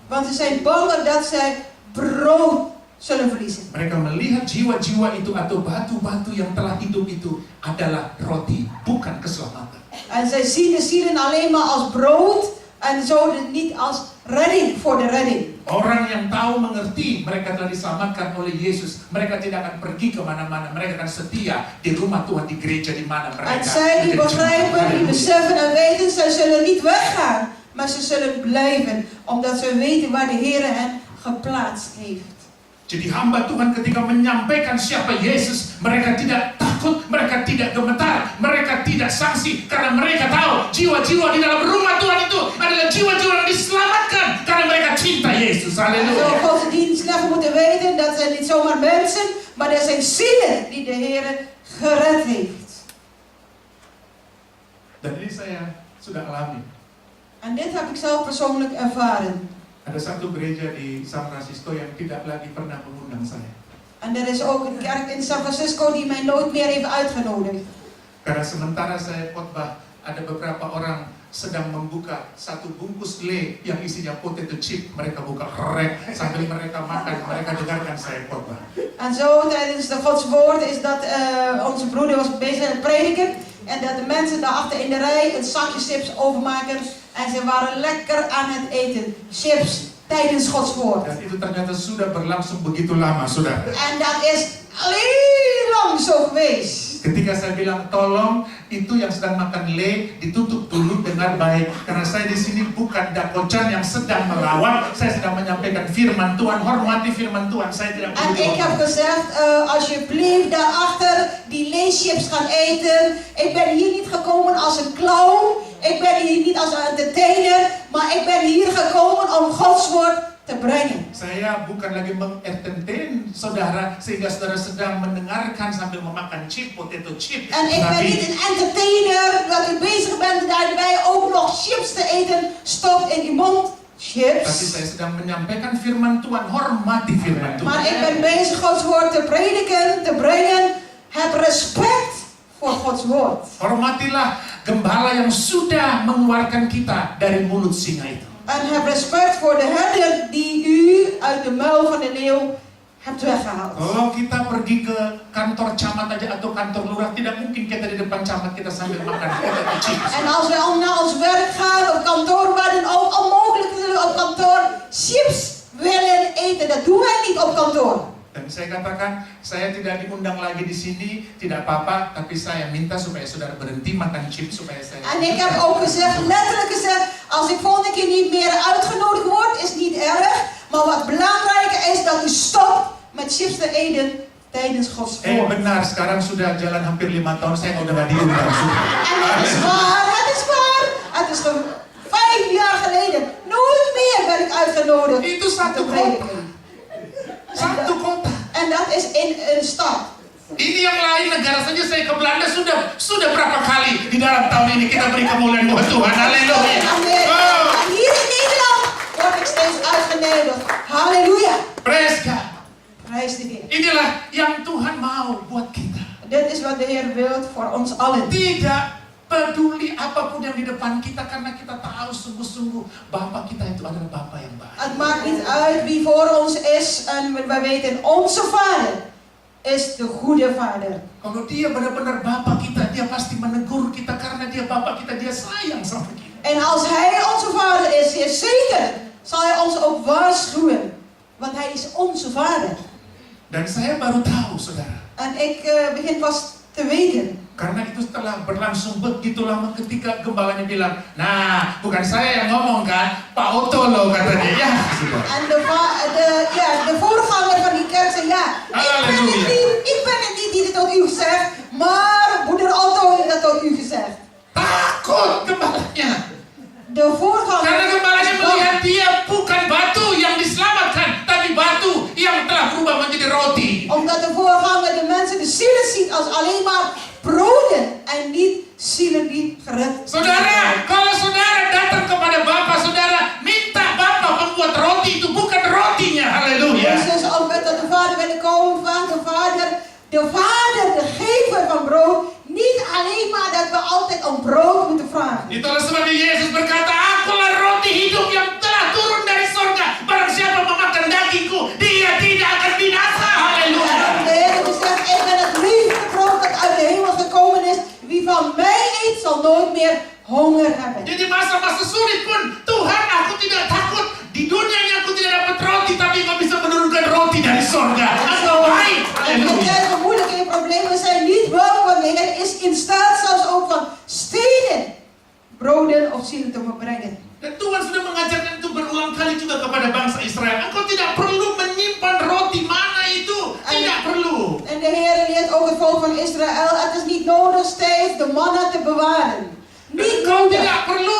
Want ze zijn bang dat zij brood zullen verliezen. Mereka melihat jiwa-jiwa itu atau batu-batu yang telah hidup itu adalah roti, bukan keselamatan. En zij zien de zielen alleen maar als brood en zouden niet als redding voor de redding. Orang yang tahu mengerti mereka telah diselamatkan oleh Yesus, mereka tidak akan pergi kemana-mana, mereka akan setia di rumah Tuhan, di gereja di mana mereka. En zij die begrijpen, die beseffen en weten, zij zullen niet weggaan, maar ze zullen blijven, omdat ze weten waar de Heer hen geplaatst heeft. Jadi hamba Tuhan ketika menyampaikan siapa Yesus, mereka tidak takut, mereka tidak gemetar, mereka tidak sanksi, karena mereka tahu jiwa-jiwa di dalam rumah Tuhan itu adalah jiwa-jiwa yang diselamatkan karena mereka cinta Yesus. En zo Halleluja. God de dienstknechten moeten weten, dat zijn niet zomaar mensen, maar dat zijn zielen die de Heer gered heeft. Dan ini saya sudah alami. En dit heb ik zelf persoonlijk ervaren. Ada satu gereja di San Francisco yang tidak lagi pernah mengundang saya. En er is ook een kerk in San Francisco die mij nooit meer heeft uitgenodigd. Karena sementara saya khotbah, ada beberapa orang sedang membuka satu bungkus le yang isinya potato chip. Mereka buka krek sambil mereka makan, mereka dengarkan saya khotbah. En zo tijdens de Gods woord is dat onze broeder was bezig met het prediken. En dat de mensen daarachter in de rij een zakje chips overmaken. En ze waren lekker aan het eten. Chips tijdens Gods woord. Dan itu ternyata sudah berlangsung begitu lama, saudara. En dat is heel lang zo geweest. Ketika saya bilang tolong itu yang sedang makan le ditutup dulu dengan baik, karena saya di sini bukan dakocan yang sedang melawat, saya sedang menyampaikan firman Tuhan, hormati firman Tuhan, saya tidak En ik heb gezegd, alsjeblieft daarachter die leeschips gaan eten. Ik ben hier niet gekomen als een clown. Ik ben hier niet als een entertainer. Maar ik ben hier gekomen om Gods woord te brengen. Saya bukan lagi mengentertain saudara sehingga saudara sedang mendengarkan sambil memakan chip, potato chip. En ik ben niet een entertainer dat u bezig bent daarbij ook nog chips te eten. Stop in uw mond Tapi chips. saya sedang menyampaikan firman Tuhan, hormati firman Tuhan. Maar ik ben bezig Gods woord te prediken, te brengen. Heb respect voor Gods woord. Hormatilah gembala yang sudah mengeluarkan kita dari mulut singa itu. En heb respect voor de herder die u uit de muil van de leeuw hebt weggehaald. Kalau kita pergi ke kantor camat aja atau kantor lurah, tidak mungkin kita di depan camat kita sambil makan potato chips. En als wij al naar ons werk gaan, op kantoor, waar dan ook, onmogelijk zullen we op kantoor chips willen eten. Dat doen wij niet op kantoor. Dan saya katakan, saya tidak diundang lagi di sini, tidak apa-apa, tapi saya minta supaya saudara berhenti makan chips supaya saya. En ik heb ook gezegd, letterlijk gezegd, als ik volgende keer niet meer uitgenodigd word, is niet erg. Maar wat belangrijker is dat u stopt met chips te eten tijdens Gods woord. Benar, sekarang sudah jalan hampir 5 tahun saya udah nggak diundang. En het is waar, het is waar. Het is 5 jaar geleden. Nooit meer ben ik uitgenodigd. Itu satu te kota. prediken. Satu kota. En dat is in een stad. Ini yang lain negara saja, saya ke Belanda sudah berapa kali di dalam tahun ini kita beri kemuliaan buat Tuhan. Haleluya. Oh, En hier in Nederland word ik steeds uitgenodigd. Halleluja. praise God. Prijs de Heer. Inilah yang Tuhan mau buat kita. Dit is wat de Heer wil voor ons allen. Tidak peduli apapun yang di depan kita, karena kita tahu sungguh-sungguh Bapa kita itu adalah Bapa yang baik. Het maakt niet uit wie voor ons is. En wij weten, onze Vader is de goede Vader. Kalau dia benar-benar Bapa kita, dia pasti menegur kita karena dia Bapa kita, dia sayang sama kita. En als Hij onze Vader is, zeer zeker zal Hij ons ook waarschuwen. Want Hij is onze Vader. Dan saya baru tahu, saudara. En ik begin pas te weten. Karena itu setelah berlangsung begitu lama ketika gembalanya bilang, nah bukan saya yang ngomong kan, Pak Otto loh katanya. Ya, sudah. En de voorganger van die kerk zei, ja, ik ben het niet die dit tot u zegt, maar broeder Otto heeft dat tot u gezegd. Takut gembalanya. De voorganger. Karena gembalanya melihat dia bukan batu yang diselamatkan, tapi batu yang telah berubah menjadi roti. Omdat de voorganger de mensen, de zielen ziet als alleen maar broden en niet zielen die gered. Saudara, kalau saudara datang kepada Bapa, saudara minta Bapa membuat roti itu, bukan rotinya. Haleluya. Dus ook met de Vader willen komen van de Vader, de gever van brood, Niet alleen maar dat we altijd om brood moeten vragen. Itulah sebabnya Yesus berkata, akulah roti hidup yang telah turun dari surga. Barang siapa memakan dagingku, dia tidak akan binasa. Haleluya. De Heer die zegt, ik ben het levende brood dat uit de hemel gekomen is. Wie van mij eet zal nooit meer honger hebben. Jadi masa-masa sulit pun, Tuhan aku tidak takut. Di dunia ini aku tidak dapat roti, tapi Engkau bisa menurunkan roti dari surga. Engkau baik. En wanneer er moeilijke problemen zijn, niet bang, want de Heer is in staat zelfs ook van stenen broden of zielen te brengen. Dan Tuhan sudah mengajarkan itu berulang kali juga kepada bangsa Israel. Engkau tidak perlu menyimpan roti mana itu. Tidak perlu. En de Heer leert ook het volk van Israël, het is niet nodig steeds de manna te bewaren. Niet Engkau nodig. tidak perlu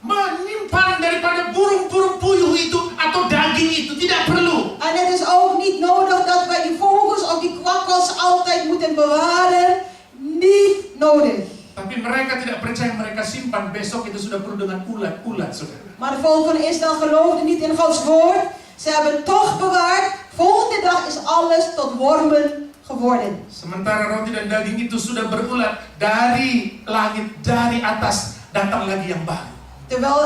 menyimpan daripada burung-burung puyuh itu atau daging itu. Tidak perlu. En het is ook niet nodig dat wij die vogels of die kwakkels altijd moeten bewaren. Niet nodig. Tapi mereka tidak percaya, mereka simpan. Besok itu sudah perlu dengan ulat-ulat, saudara. Maar de volk van Israël geloofde niet in Gods woord. Ze hebben toch bewaard. Volgende dag is alles tot wormen geworden. Sementara roti dan daging itu sudah berulat dari langit, dari atas datang lagi yang baru. Terwijl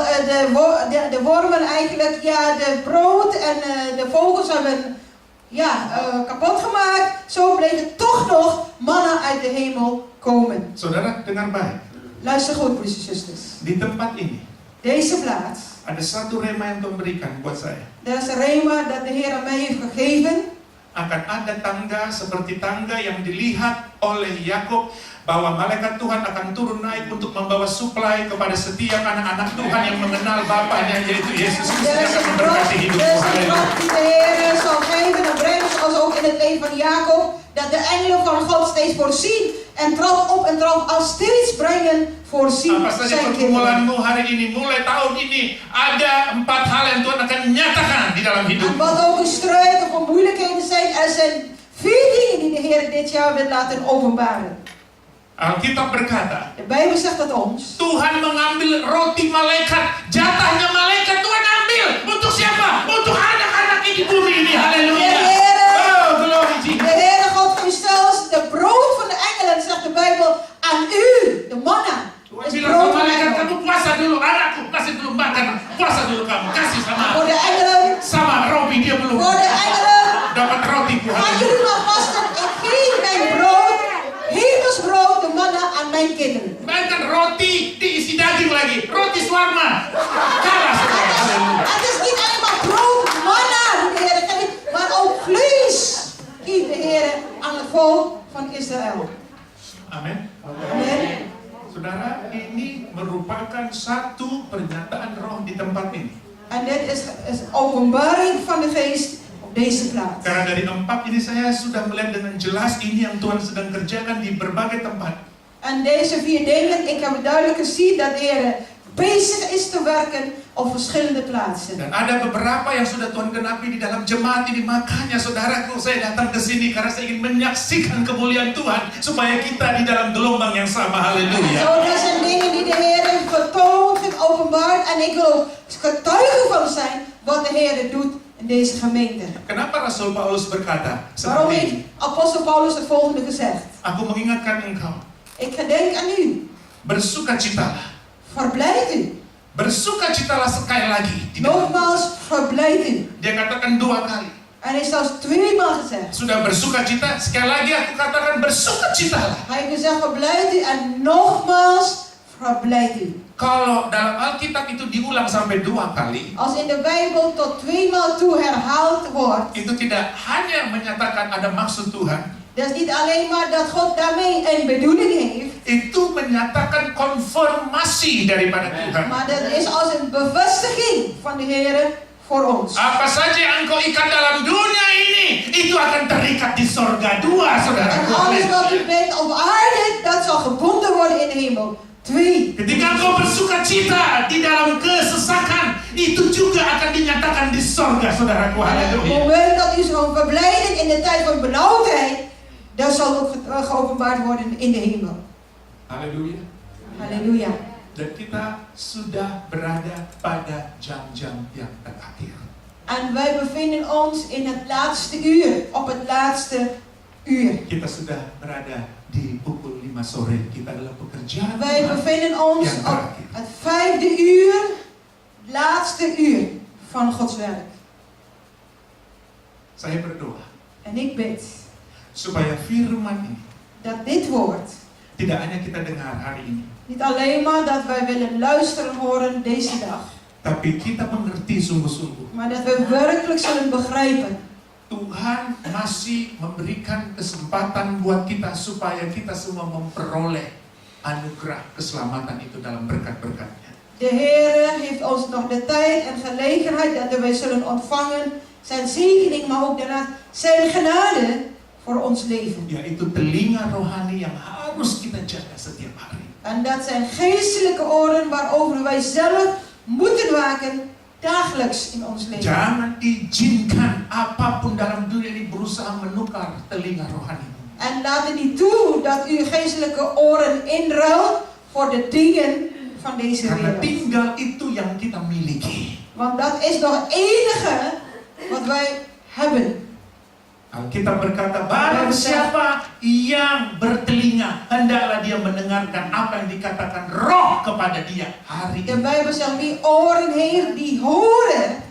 de wormen eigenlijk de brood en de vogels hebben kapot gemaakt. Zo bleef het toch nog manna uit de hemel komen. Saudara, dengar baik. Luister goed, broers en zusters. Di tempat ini Deze plaats, ada satu rema yang Tuhan berikan buat saya. dat is een rema dat de Heer aan mij heeft gegeven. Akan ada tangga seperti tangga yang dilihat oleh Yakub, bahwa malaikat Tuhan akan turun naik untuk membawa suplai kepada setiap anak-anak Tuhan yang mengenal Bapaknya, yaitu Yesus Kristus yang akan memberkati hidupmu. Er is een Haleluya. kracht die de Heer zal geven en brengen, zoals ook in het leven van Jacob. Dat de engelen van God steeds voorzien en trap op en trap af steeds brengen voorzien Apa saja zijn kinderen. pergumulanmu hari ini, mulai tahun ini, ada 4 hal yang Tuhan akan nyatakan di dalam En hidupmu. wat ook een strijd of een moeilijkheden zijn, er zijn 4 dingen die de Heer dit jaar wil laten openbaren. Alkitab berkata, De Bijbel zegt dat ons. Tuhan mengambil roti malaikat, jatahnya malaikat Tuhan ambil. Untuk siapa? Untuk anak-anak di bumi ini. Haleluya. Oh, glory De Jesus. Heere God geeft zelfs de brood van de engelen, zegt de Bijbel, aan u, de manna. Tuhan Is bilang brood sama van de malaikat, engelen. kamu puasa dulu, anakku masih belum makan. Puasa dulu kamu, kasih Voor de engelen, sama Robi, dia belum voor de engelen, dapat roti. gaan Haleluya. jullie maar vasten. Ik geef mijn brood, hemelsbrood, de manna aan mijn kinderen. Bayangkan roti diisi daging lagi, roti swarma. Kalah saudara. Haleluya. Het is niet alleen maar brood, manna die de Heer geeft, maar ook vlees geeft de Heer aan het volk van Israël. Amin. Amen. Saudara, ini merupakan satu pernyataan roh di tempat ini. En dit is openbaring van de geest op deze plaats. Karena dari 4 ini saya sudah melihat dengan jelas ini yang Tuhan sedang kerjakan di berbagai tempat. En deze 4 dingen, ik heb duidelijk gezien dat de Heer bezig is te werken op verschillende plaatsen. Dan ada beberapa yang sudah Tuhan genapi di dalam jemaat ini. Makanya saudaraku, saya datang ke sini karena saya ingin menyaksikan kemuliaan Tuhan supaya kita di dalam gelombang yang sama. Haleluya. Zo, dat zijn dingen die de Heer heeft getoond, heeft openbaard. En ik wil getuige van zijn wat de Heer doet in deze gemeente. Kenapa Rasul Paulus berkata Waarom seperti ini? heeft apostel Paulus het volgende gezegd? Aku mengingatkan engkau, Ik gedenk aan u. bersukacitalah. Verblijd u. Bersukacitalah sekali lagi. Nogmaals, verblijd u. Dia katakan 2 kali. En hij heeft zelfs 2 maal gezegd. Sudah bersukacita, sekali lagi aku katakan bersukacitalah. Hij heeft gezegd, verblijd u. En nogmaals, verblijd u. Kalau dalam Alkitab itu diulang sampai 2 kali, Als in de Bijbel tot 2 maal toe herhaald wordt, itu tidak hanya menyatakan ada maksud Tuhan, dat is niet alleen maar dat God daarmee een bedoeling heeft, itu menyatakan konfirmasi daripada Tuhan. maar dat is als een bevestiging van de Heer voor ons. Apa saja yang engkau ikat dalam dunia ini, itu akan terikat di sorga. 2, saudara. En alles wat u bent op aarde, dat zal gebonden worden in de hemel. 2. Ketika engkau bersukacita di dalam kesesakan, itu juga akan dinyatakan di sorga, saudaraku. En op het Haleluya. moment dat u zo'n verblijden in de tijd van benauwdheid, dat zal ook geopenbaard worden in de hemel. Haleluya. Halleluja. Dan kita sudah berada pada jam-jam yang terakhir. En wij bevinden ons in het laatste uur, op het laatste uur. Kita sudah berada di pukul 5 sore. Kita adalah pekerjaan Wij Tuhan. bevinden ons Ja, op dank je. het 5e uur, het laatste uur van Gods werk. Saya berdoa En ik bid supaya firman ini dat dit woord, tidak hanya kita dengar hari ini, niet alleen maar dat wij willen luisteren horen deze dag, tapi kita mengerti sungguh-sungguh. maar dat we werkelijk zullen begrijpen. Tuhan masih memberikan kesempatan buat kita supaya kita semua memperoleh anugerah keselamatan itu dalam berkat-berkatnya. De Heer heeft ons nog de tijd en gelegenheid dat wij zullen ontvangen zijn zegening, maar ook daarna zijn genade voor ons leven. Yaitu telinga rohani yang harus kita jaga setiap hari. En dat zijn geestelijke oren waarover wij zelf moeten waken dagelijks in ons leven. Jangan izinkan apapun dalam dunia ini berusaha menukar telinga rohani. En laat het niet toe dat u geestelijke oren inruilt voor de dingen van deze Karena wereld. tinggal itu yang kita miliki. Want dat is nog het enige wat wij hebben. Alkitab berkata, barang siapa yang bertelinga, hendaklah dia mendengarkan apa yang dikatakan roh kepada dia hari De ini. Bijbel zegt, wie oren heeft, die horen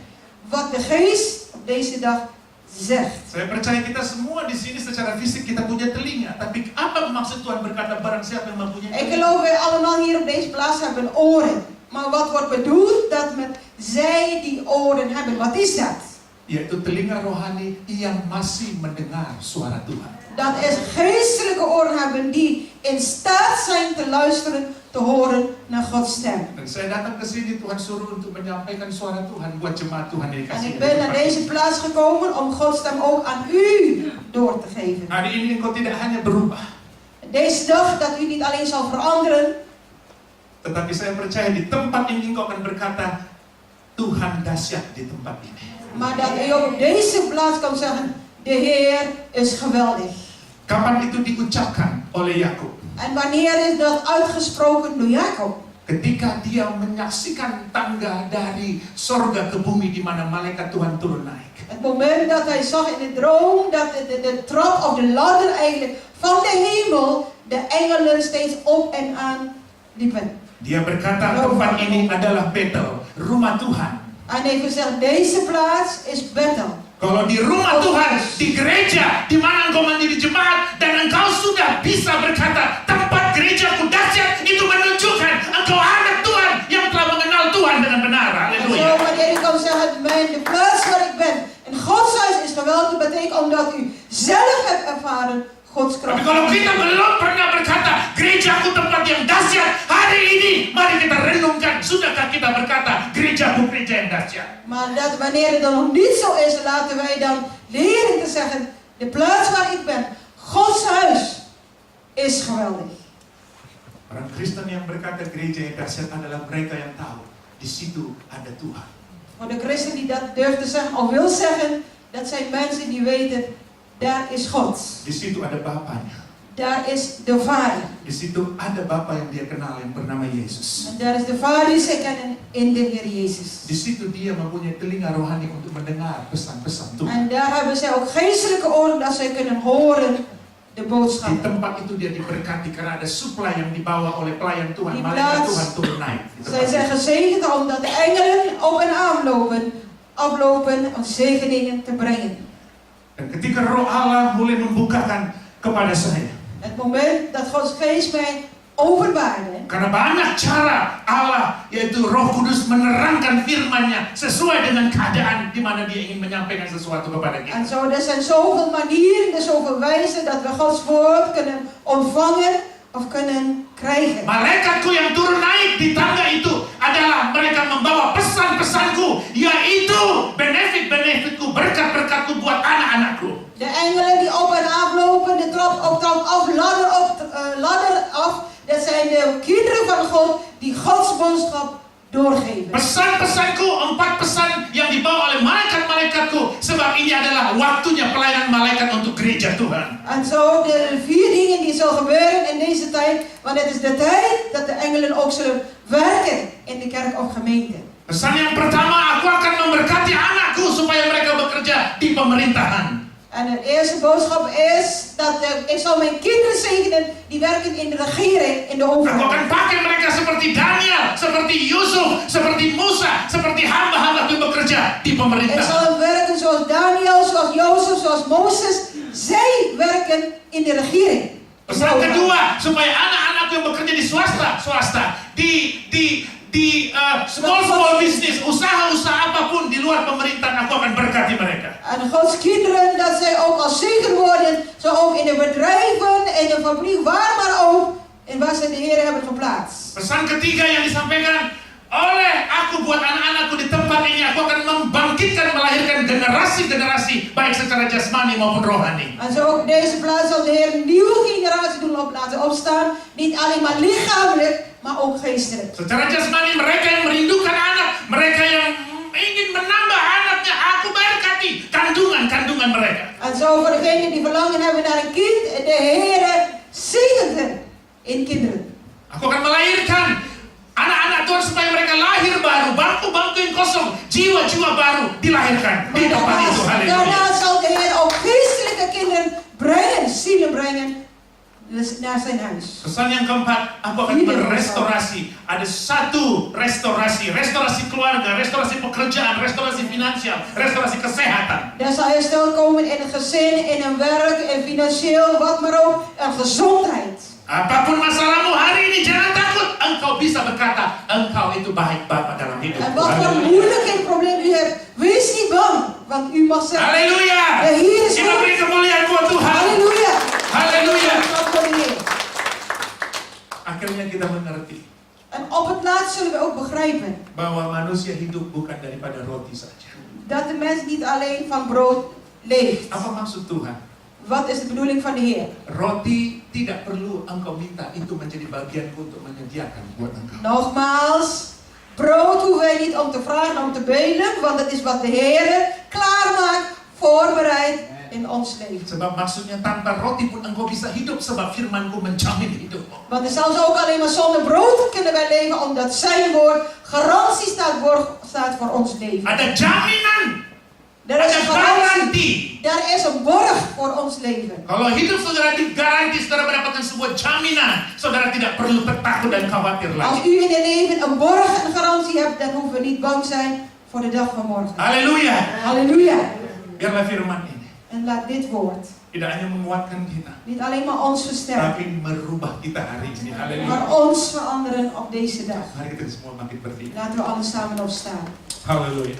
wat de geest op deze dag zegt. Saya percaya kita semua di sini secara fisik kita punya telinga. Tapi apa maksud Tuhan berkata barang siapa yang mempunyai Ik telinga? geloof wij allemaal hier op deze plaats hebben oren. Maar wat wordt bedoeld dat met zij die oren hebben? Wat is dat? Yaitu telinga rohani yang masih mendengar suara Tuhan. Dat is geestelijke oren hebben die in staat zijn te luisteren, te horen naar Gods stem. Dan saya datang ke sini Tuhan suruh untuk menyampaikan suara Tuhan buat jemaat Tuhan yang En dikasihi ik ben naar Tuhan. deze plaats gekomen om Gods stem ook aan u door te geven. Hari ini engkau tidak hanya berubah, Deze dag dat u niet alleen zal veranderen, tetapi saya percaya di tempat ini engkau akan berkata, Tuhan dahsyat di tempat ini. maar dat u ook op deze plaats kan zeggen, de Heer is geweldig. Kapan itu diucapkan oleh Yakub? En wanneer is dat uitgesproken door Jacob? Ketika dia menyaksikan tangga dari sorga ke bumi di mana malaikat Tuhan turun naik. Het moment dat hij zag in de droom dat de trap of de ladder eigenlijk van de hemel de engelen steeds op en aan liepen. Dia berkata, tempat ini adalah Betel, rumah Tuhan. En hij heeft gezegd, deze plaats is Bethel. Kalau di rumah Tuhan, di gereja, di mana engkau menjadi jemaat dan engkau sudah bisa berkata, tempat gerejaku dahsyat, itu menunjukkan engkau anak Tuhan yang telah mengenal Tuhan dengan benar. En zo Haleluya. wanneer u kan zeggen, de plaats waar ik ben, en Gods huis is geweldig, betekent omdat u zelf hebt ervaren Gods Tapi kracht. kalau kita belum pernah berkata, gerejaku tempat yang dahsyat, hari ini mari kita renungkan, sudahkah kita berkata, gerejaku gereja yang dahsyat? Maar dat wanneer het dan nog niet zo is, laten wij dan leren te zeggen, de plaats waar ik ben, Gods huis is geweldig. Orang Kristen yang berkata gereja yang dahsyat adalah mereka yang tahu di situ ada Tuhan. Maar de christen die dat durft te zeggen, of wil zeggen, dat zijn mensen die weten, daar is God. Di situ ada Bapaknya. Daar is de Vader. Di situ ada Bapa yang dia kenal yang bernama Yesus. En daar is de Vader die zij kennen in de Heer Jezus. Di situ dia mempunyai telinga rohani untuk mendengar pesan-pesan Tuhan. En daar hebben zij ook geestelijke oren dat zij kunnen horen de Di boodschap. tempat itu dia diberkati karena ada suplai yang dibawa oleh pelayan Tuhan. Di Malaikat plaats- Tuhan turun naik. Di tempat Zij zijn itu. gezegend omdat de engelen op en aflopen om zegeningen te brengen. Dan ketika roh Allah mulai membukakan kepada saya. Het moment dat Gods geest mij openbaarde. Karena banyak cara Allah, yaitu Roh Kudus menerangkan firman-Nya sesuai dengan keadaan di mana dia ingin menyampaikan sesuatu kepada kita. En zo, er zijn zoveel manieren, er zoveel wijzen dat we Gods woord kunnen ontvangen of kunnen krijgen. Malaikatku yang turun naik di tangga itu adalah mereka membawa pesan-pesanku, yaitu benefit-benefitku, berkat-berkatku buat anak-anakku. De engelen die op en aflopen, de trap op, trap af, ladder af. Dat zijn de kinderen van God die Gods boodschap doorgeven. Pesan-pesanku, 4 pesan yang dibawa oleh malaikat-malaikatku, sebab ini adalah waktunya pelayanan malaikat untuk gereja Tuhan. En zo de 4 dingen die zullen gebeuren in deze tijd. Want het is de tijd dat de engelen ook zullen werken in de kerk of gemeente. Pesan yang pertama, aku akan memberkati anakku supaya mereka bekerja di pemerintahan. En de eerste boodschap is dat ik zal mijn kinderen zegenen die werken in de regering, in de Aku akan overheid. pakai mereka seperti Daniel, seperti Yusuf, seperti Musa, seperti hamba-hamba yang bekerja di Ik pemerintah. zal hem werken zoals Daniel, zoals Jozef, zoals Mozes. Zij werken in de regering. Pesan kedua, supaya anak-anak yang bekerja di swasta, di small business, usaha-usaha apapun di luar pemerintahan, aku akan berkati mereka. En Gods kinderen, dat zij ook als zegen worden, zo ook in de bedrijven, in de fabriek, waar maar ook, in waar ze de Heer hebben geplaatst. Pesan ketiga yang disampaikan oleh aku buat anak-anakku di tempat ini, aku akan membangkitkan, melahirkan generasi-generasi, baik secara jasmani maupun rohani. En zo ook deze plaats zal de Heer een nieuwe generatie doen laten opstaan, niet alleen maar lichamelijk, maar ook geestelijk. Secara jasmani mereka yang merindukan anak, mereka yang ingin menambah anaknya, aku berkati kandungan mereka. En zo voor degenen die verlangen hebben naar een kind, de Heer zegent hen in kinderen. Aku akan melahirkan anak-anak Tuhan supaya mereka lahir baru, bangku-bangku yang kosong, jiwa-jiwa baru dilahirkan di tempat itu. Haleluya. Daarna zal de Heer ook geestelijke kinderen brengen, zielen brengen naar zijn huis. Pesan yang keempat, aku akan merestorasi. Ada satu restorasi keluarga, restorasi pekerjaan, restorasi finansial, restorasi kesehatan. Er zal herstel komen in het gezin, in een werk, in financieel, wat maar ook, en gezondheid. Apapun masalahmu hari ini, jangan takut. Engkau bisa berkata, engkau itu baik Bapa dalam hidup. En wat voor moeilijkheid probleem u hebt, wees niet bang, want u mag zeggen, Haleluya. de Heer is Kita beri goed. kemuliaan buat Tuhan. Halleluja. Haleluya. Dank voor de Heer. Akhirnya kita mengerti En op het laatst zullen we ook begrijpen bahwa manusia hidup bukan daripada roti saja. dat de mens niet alleen van brood leeft. Apa maksud Tuhan? Wat is de bedoeling van de Heer? Roti tidak perlu engkau minta, itu menjadi bagianku untuk menyediakan buat engkau. Nogmaals, brood hoeven wij niet om te vragen, om te belen, want dat is wat de Heer klaarmaakt, voorbereid in ons leven. Sebab maksudnya tanpa roti pun engkau bisa hidup, sebab firmanku menjamin hidupmu. Want er zal ook alleen maar zonder brood kunnen wij leven, omdat zijn woord garantie staat voor ons leven. Ada jaminan, Er is ada een garantie. garanti. Daar is een borg voor ons leven. Kalau hidup saudara digaranti, saudara mendapatkan sebuah jaminan. Saudara tidak perlu takut dan khawatir Als lagi. u in het leven een borg en garantie hebt, dan hoeven we niet bang zijn voor de dag van morgen. Haleluya. Halleluja. Biarlah firman ini En laat dit woord tidak hanya menguatkan kita, niet alleen maar ons versterken, tapi merubah kita hari ini. Haleluya. maar ons veranderen op deze dag. Mari kita semua makin berdiri. Laten we allen samen opstaan. Haleluya.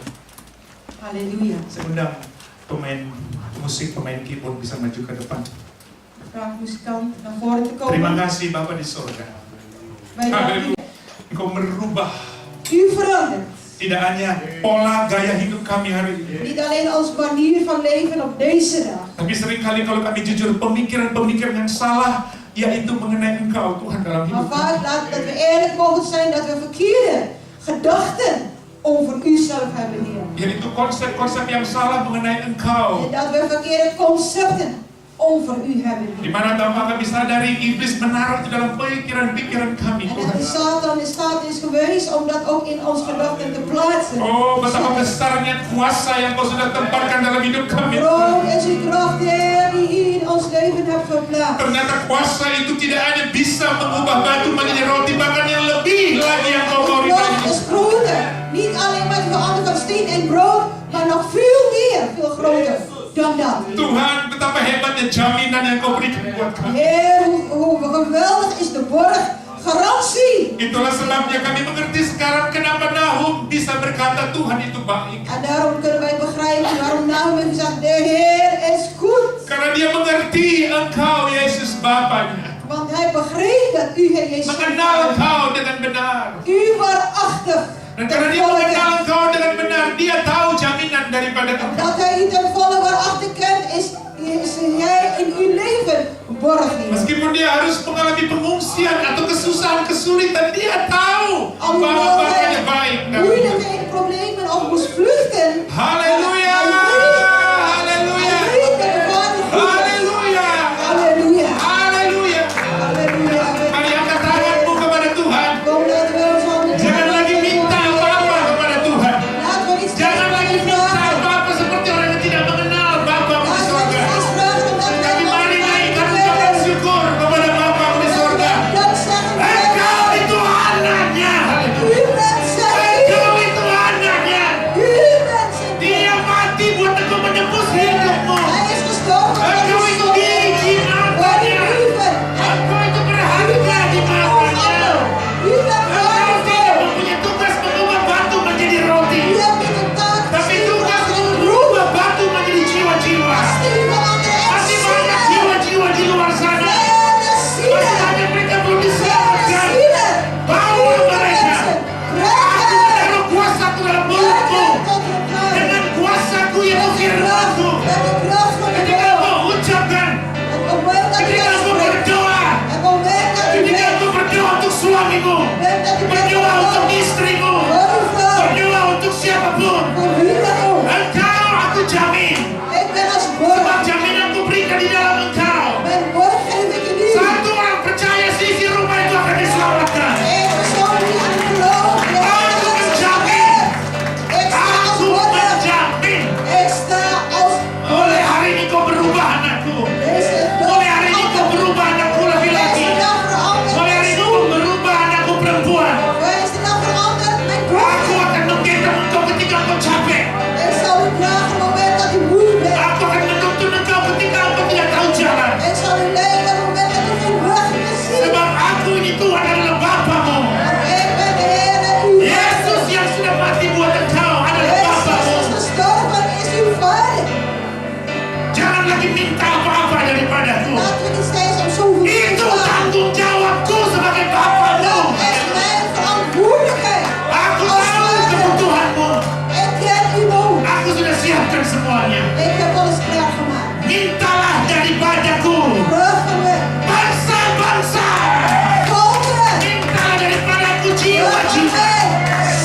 Halleluja. Saya undang pemain musik, pemain keyboard bisa maju ke depan. Vraag muzikant naar voren te Terima komen. kasih Bapak di surga. Wij danken u. Engkau merubah U verandert. tidak hanya pola gaya hidup kami hari ini, Niet alleen onze manier van leven op deze dag. tapi seringkali kalau kami jujur pemikiran-pemikiran yang salah, yaitu mengenai Engkau Tuhan dalam Maar hidup kami. vaak laat dat we eerlijk mogen zijn dat we verkeerde gedachten over u zelf hebben, Heer. Yaitu konsep-konsep yang salah mengenai Engkau. En dat we verkeerde concepten over u hebben, Di Heer. mana tanpa kami sadari, iblis menaruh di dalam pikiran-pikiran kami En Tuhan. dat de Satan in staat is geweest om dat ook in ons gedachten te plaatsen. Oh, betapa besarnya kuasa yang Kau sudah tempatkan dalam hidup kami. Groot is uw kracht, Heer, die u in ons leven hebt geplaatst. Ternyata kuasa itu tidak hanya bisa mengubah batu menjadi roti, bahkan yang lebih lagi yang Kau mau De kracht is groter. Niet alleen maar veranderen van steen en brood, maar nog veel meer, veel groter dan dat. Tuhan, betapa hebatnya jaminan yang Kau berikan buat kami. Heer, hoe geweldig is de borg, garantie. Itulah sebabnya kami mengerti sekarang kenapa Nahum bisa berkata Tuhan itu baik. En daarom kunnen wij begrijpen waarom Nahum heeft gezegd, de Heer is goed. Karena dia mengerti Engkau Yesus Bapanya. Want hij begreep dat u, Heer Jezus, Mengenal Engkau dengan benar. u waarachtig Dan karena dia mengenal Engkau dengan benar, dia tahu jaminan daripada Engkau. dat hij u ten volle waarachtig kent, is jij in uw leven borg, Heer. Meskipun dia harus mengalami pengungsian atau kesusahan, kesulitan, dia tahu bahwa Alhoewel Bapaknya hij baik. moeilijkheden, problemen of moest vluchten. Haleluya, haleluya, Hij weet dat de Vader goed is. haleluya, Halleluja. haleluya. Halleluja. Mari angkat tanganmu kepada Tuhan. Kom, laten we ons handen Jangan lagi minta apa-apa kepada Tuhan. Laten we niet Jangan lagi minta vragen. apa-apa seperti orang yang tidak mengenal Bapa di Laten we surga. lagi minta apa-apa daripadaku. Laten we niet steeds om zoveel Itu vragen. tanggung jawabku sebagai bapamu. Dat is mijn verantwoordelijkheid. Aku Als tahu vader. kebutuhanmu. Ik ken uw nood. Aku sudah siapkan semuanya. Ik heb alles klaargemaakt. Mintalah daripadaku. Vraag van mij. Bangsa-bangsa. Volkeren. Mintalah daripadaku Vraag van jiwa-jiwa. mij.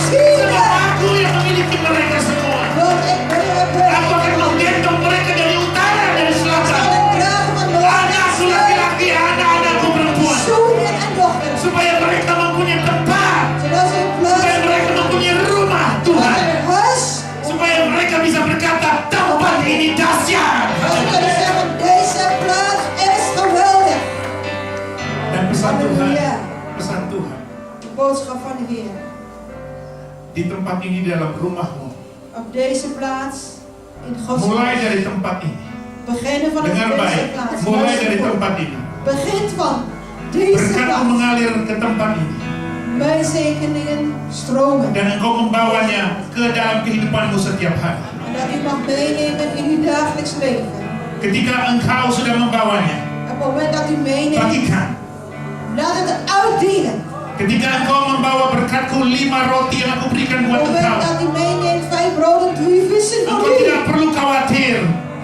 Sebab Zielen. aku yang memiliki mereka semua. Want ik ben er. Aku akan menggendong mereka dari utara, dari Ik zal selatan. het dragen van nood. Anakku laki-laki, anak-anakku perempuan. Zonen en dochters. Supaya mereka mempunyai tempat. Zodat ze een Supaya plaats mereka mempunyai rumah, hebben. Tuhan. Een huis. Supaya mereka bisa berkata, tempat ini dahsyat. Dat ze kunnen zeggen, deze plaats is geweldig. Dan pesan Tuhan, Halleluja. pesan Tuhan. De boodschap van de Heer. Di tempat ini, di dalam rumahmu. Op deze plaats. In Gods Mulai huis. dari tempat ini. Beginnen van Dengar deze baik, plaats. mulai Luister dari goed. tempat ini. Begint van deze Berkatmu plaats. mengalir ke tempat ini. Mijn zegeningen stromen. Dan engkau membawanya ke dalam kehidupanmu setiap hari. En dat u mag meenemen in uw dagelijks leven. Ketika engkau sudah membawanya, Op het moment dat u meeneemt, bagikan. laat het uitdelen. Ketika engkau membawa berkatku 5 roti yang aku berikan Op buat het moment engkau, dat u meeneemt 5 broden, 3 vissen voor engkau u. tidak perlu khawatir.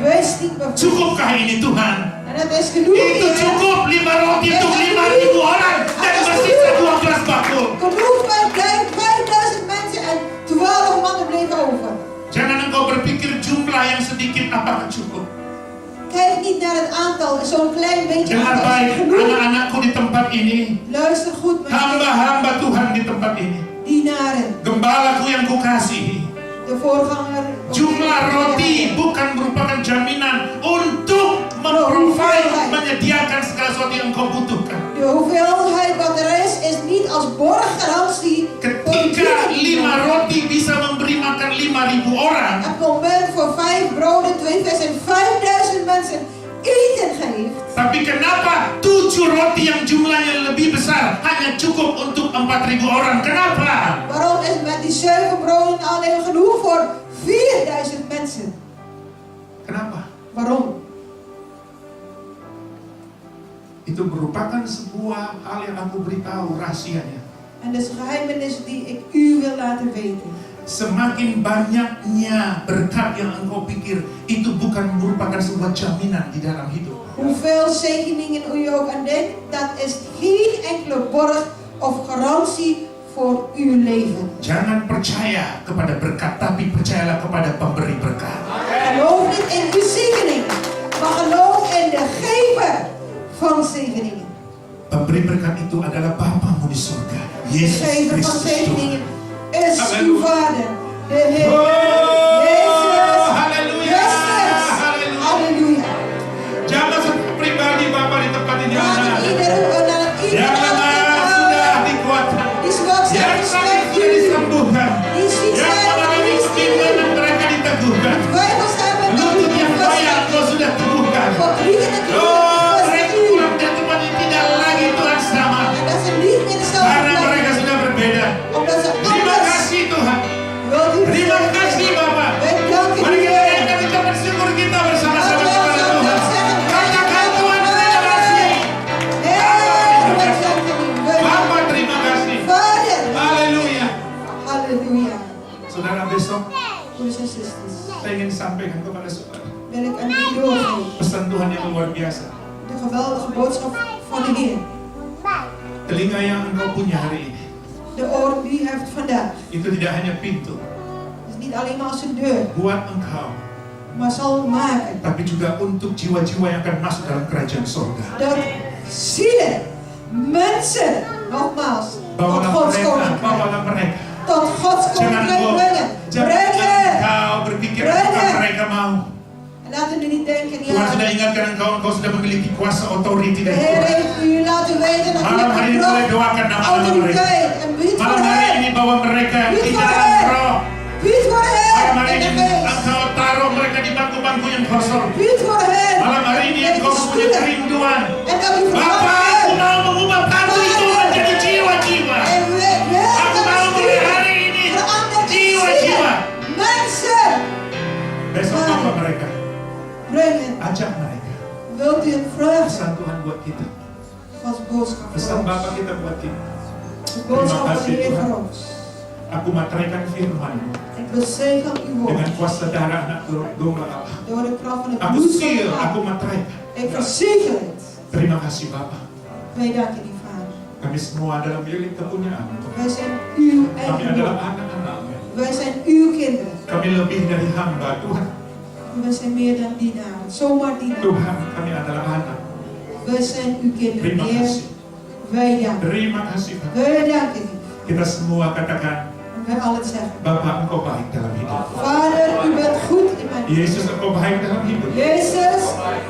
Wees niet bevreesd. Cukupkah ini Tuhan? En dat is genoeg, Itu Heer. cukup 5 roti untuk 5.000 orang dan bersisa 12 bakul. Genoeg bij 5000 mensen en 12 mannen bleven over. Jangan engkau berpikir jumlah yang sedikit apakah cukup. Kijk niet naar het aantal, zo'n klein beetje Dengar aantal. baik, Is het genoeg? anak-anakku di tempat ini, Luister goed, mijn hamba-hamba Tuhan di tempat ini, dienaren, gembalaku yang kukasihi. de voorganger. Jumlah roti bukan merupakan jaminan untuk memprovide, menyediakan segala sesuatu yang engkau butuhkan. De hoeveelheid wat er is niet als borggarantie voor de Ketika 5 dienaren. roti bisa memberi makan 5.000 orang, Op het moment voor 5 broden, 2 vis en 5000 mensen eten geeft. tapi kenapa 7 roti yang jumlahnya lebih besar hanya cukup untuk 4.000 orang? Kenapa? Waarom is met die 7 broden alleen genoeg voor 4000 mensen? Kenapa? Waarom? Itu merupakan sebuah hal yang aku beritahu rahasianya. En dat is een geheimenis die ik u wil laten weten. Semakin banyaknya berkat yang engkau pikir, itu bukan merupakan sebuah jaminan di dalam hidup. Hoeveel zegeningen u ook aan denkt, dat is geen enkele borg of garantie voor uw leven. Jangan percaya kepada berkat, tapi percayalah kepada pemberi berkat. Geloof niet in uw zegeningen, maar geloof in de gever van zegeningen. Pemberi berkat itu adalah Bapamu di surga, De Yesus gever van Kristus zegeningen Tuhan. is uw vader, de Heer. Oh, Jezus. haleluya, Jezus. haleluya. Halleluja. Jangan pribadi Bapak di tempat ini, Laat anak. het ieder Yang lemah sudah dikuatkan, die zwak zijn yang sakit sudah gesterkt, disembuhkan, die ziek yang zijn mengalami kebingungan mereka diteguhkan, twijfels hebben, lutut yang goyah Engkau sudah teguhkan. verdriet en Oh, mereka u. pulang dari tempat ini tidak lagi Tuhan sama, En dat ze niet meer dezelfde karena plek, mereka sudah berbeda. omdat ze Terima anders kasih Tuhan, wilt u terima kasih Bapak. Wij danken Mari u, kita Heer. naikkan ucapan syukur kita bersama-sama Laten we kepada samen Tuhan. zeggen, Katakan Tuhan terima kasih. Heer, wij danken u. Wij- Bapak terima kasih. Vader, Haleluya. halleluja. Saudara, besok Broeders en zusters, saya ingin sampaikan kepada saudara wil ik aan u doorgeven pesan Tuhan yang luar biasa. de geweldige boodschap van de Heer. Telinga yang engkau punya hari ini, De oren die u heeft vandaag. itu tidak hanya pintu Het is niet alleen maar als een deur, buat engkau, maar zal maken tapi juga untuk jiwa-jiwa yang akan masuk dalam kerajaan surga. dat zielen, mensen, nogmaals, tot Bawalah Gods mereka, koninkrijk, bawalah mereka. tot Gods Jangan koninkrijk engkau, brengen. jangan Brengen. engkau berpikir Brengen. apakah mereka mau. En laten we niet denken, Tuhan sudah ja, ingatkan engkau, engkau sudah memiliki kuasa otoriti de dari Heer Tuhan. heeft u laten weten dat u Malam hari ini hebt boleh doakan nama-nama mereka. autoriteit en biedt voor Malam hari hen. ini bawa mereka Biedt di voor dalam hen. roh. Biedt voor Malam hari hen in ini de geest. engkau taruh mereka di bangku-bangku yang kosong. Biedt voor hen. Malam hari ini Met engkau de punya stoelen. kerinduan. En dat u Bapak, verwacht aku hebt. mau mengubah bangku itu menjadi jiwa-jiwa. En Aku mau mulai hari ini verandert jiwa-jiwa. mensen. Besok apa mereka? brengen. Ajak mereka. Wilt u het vragen? Pesan Tuhan buat kita. Gods boodschap Pesan voor ons. Bapa kita buat kita. De boodschap van de kasih, Heer Tuhan. voor ons. Aku materaikan firman-Mu Ik bezegel uw woord. dengan kuasa darah anak domba Allah. Door de kracht van het Aku bloed van seal, de aku Lam. materaikan. Ik verzegel het. Terima kasih Bapa. Wij danken u, Vader. Kami semua adalah milik kepunyaan. Wij zijn uw Kami eigen. adalah anak-anak-Mu. Wij zijn uw kinderen. Kami lebih dari hamba Tuhan. Wij zijn meer dan dienaren. Zomaar dienaren. Tuhan, kami adalah anak. Wij zijn uw kinderen, Terima Heer. kasih. Wij danken. Terima kasih Bapa. Wij danken u. Kita semua katakan, En wij allen zeggen. Bapa Engkau baik dalam hidup. Vader, u bent goed in mijn leven. Yesus Engkau baik dalam hidup. Jezus,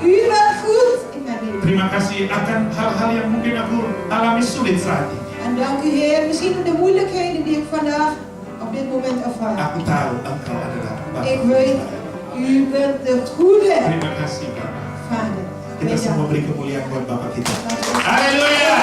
u bent goed in mijn leven. Terima kasih akan hal-hal yang mungkin aku alami sulit saat ini. En dank u, Heer. Misschien de moeilijkheden die ik vandaag op dit moment ervaar. Aku tahu Engkau adalah Bapa. Ik weet, u bent de goede Terima kasih Bapa. Vader. Kita Wij semua danken beri u. kemuliaan buat Bapa kita. Laten we- Haleluya.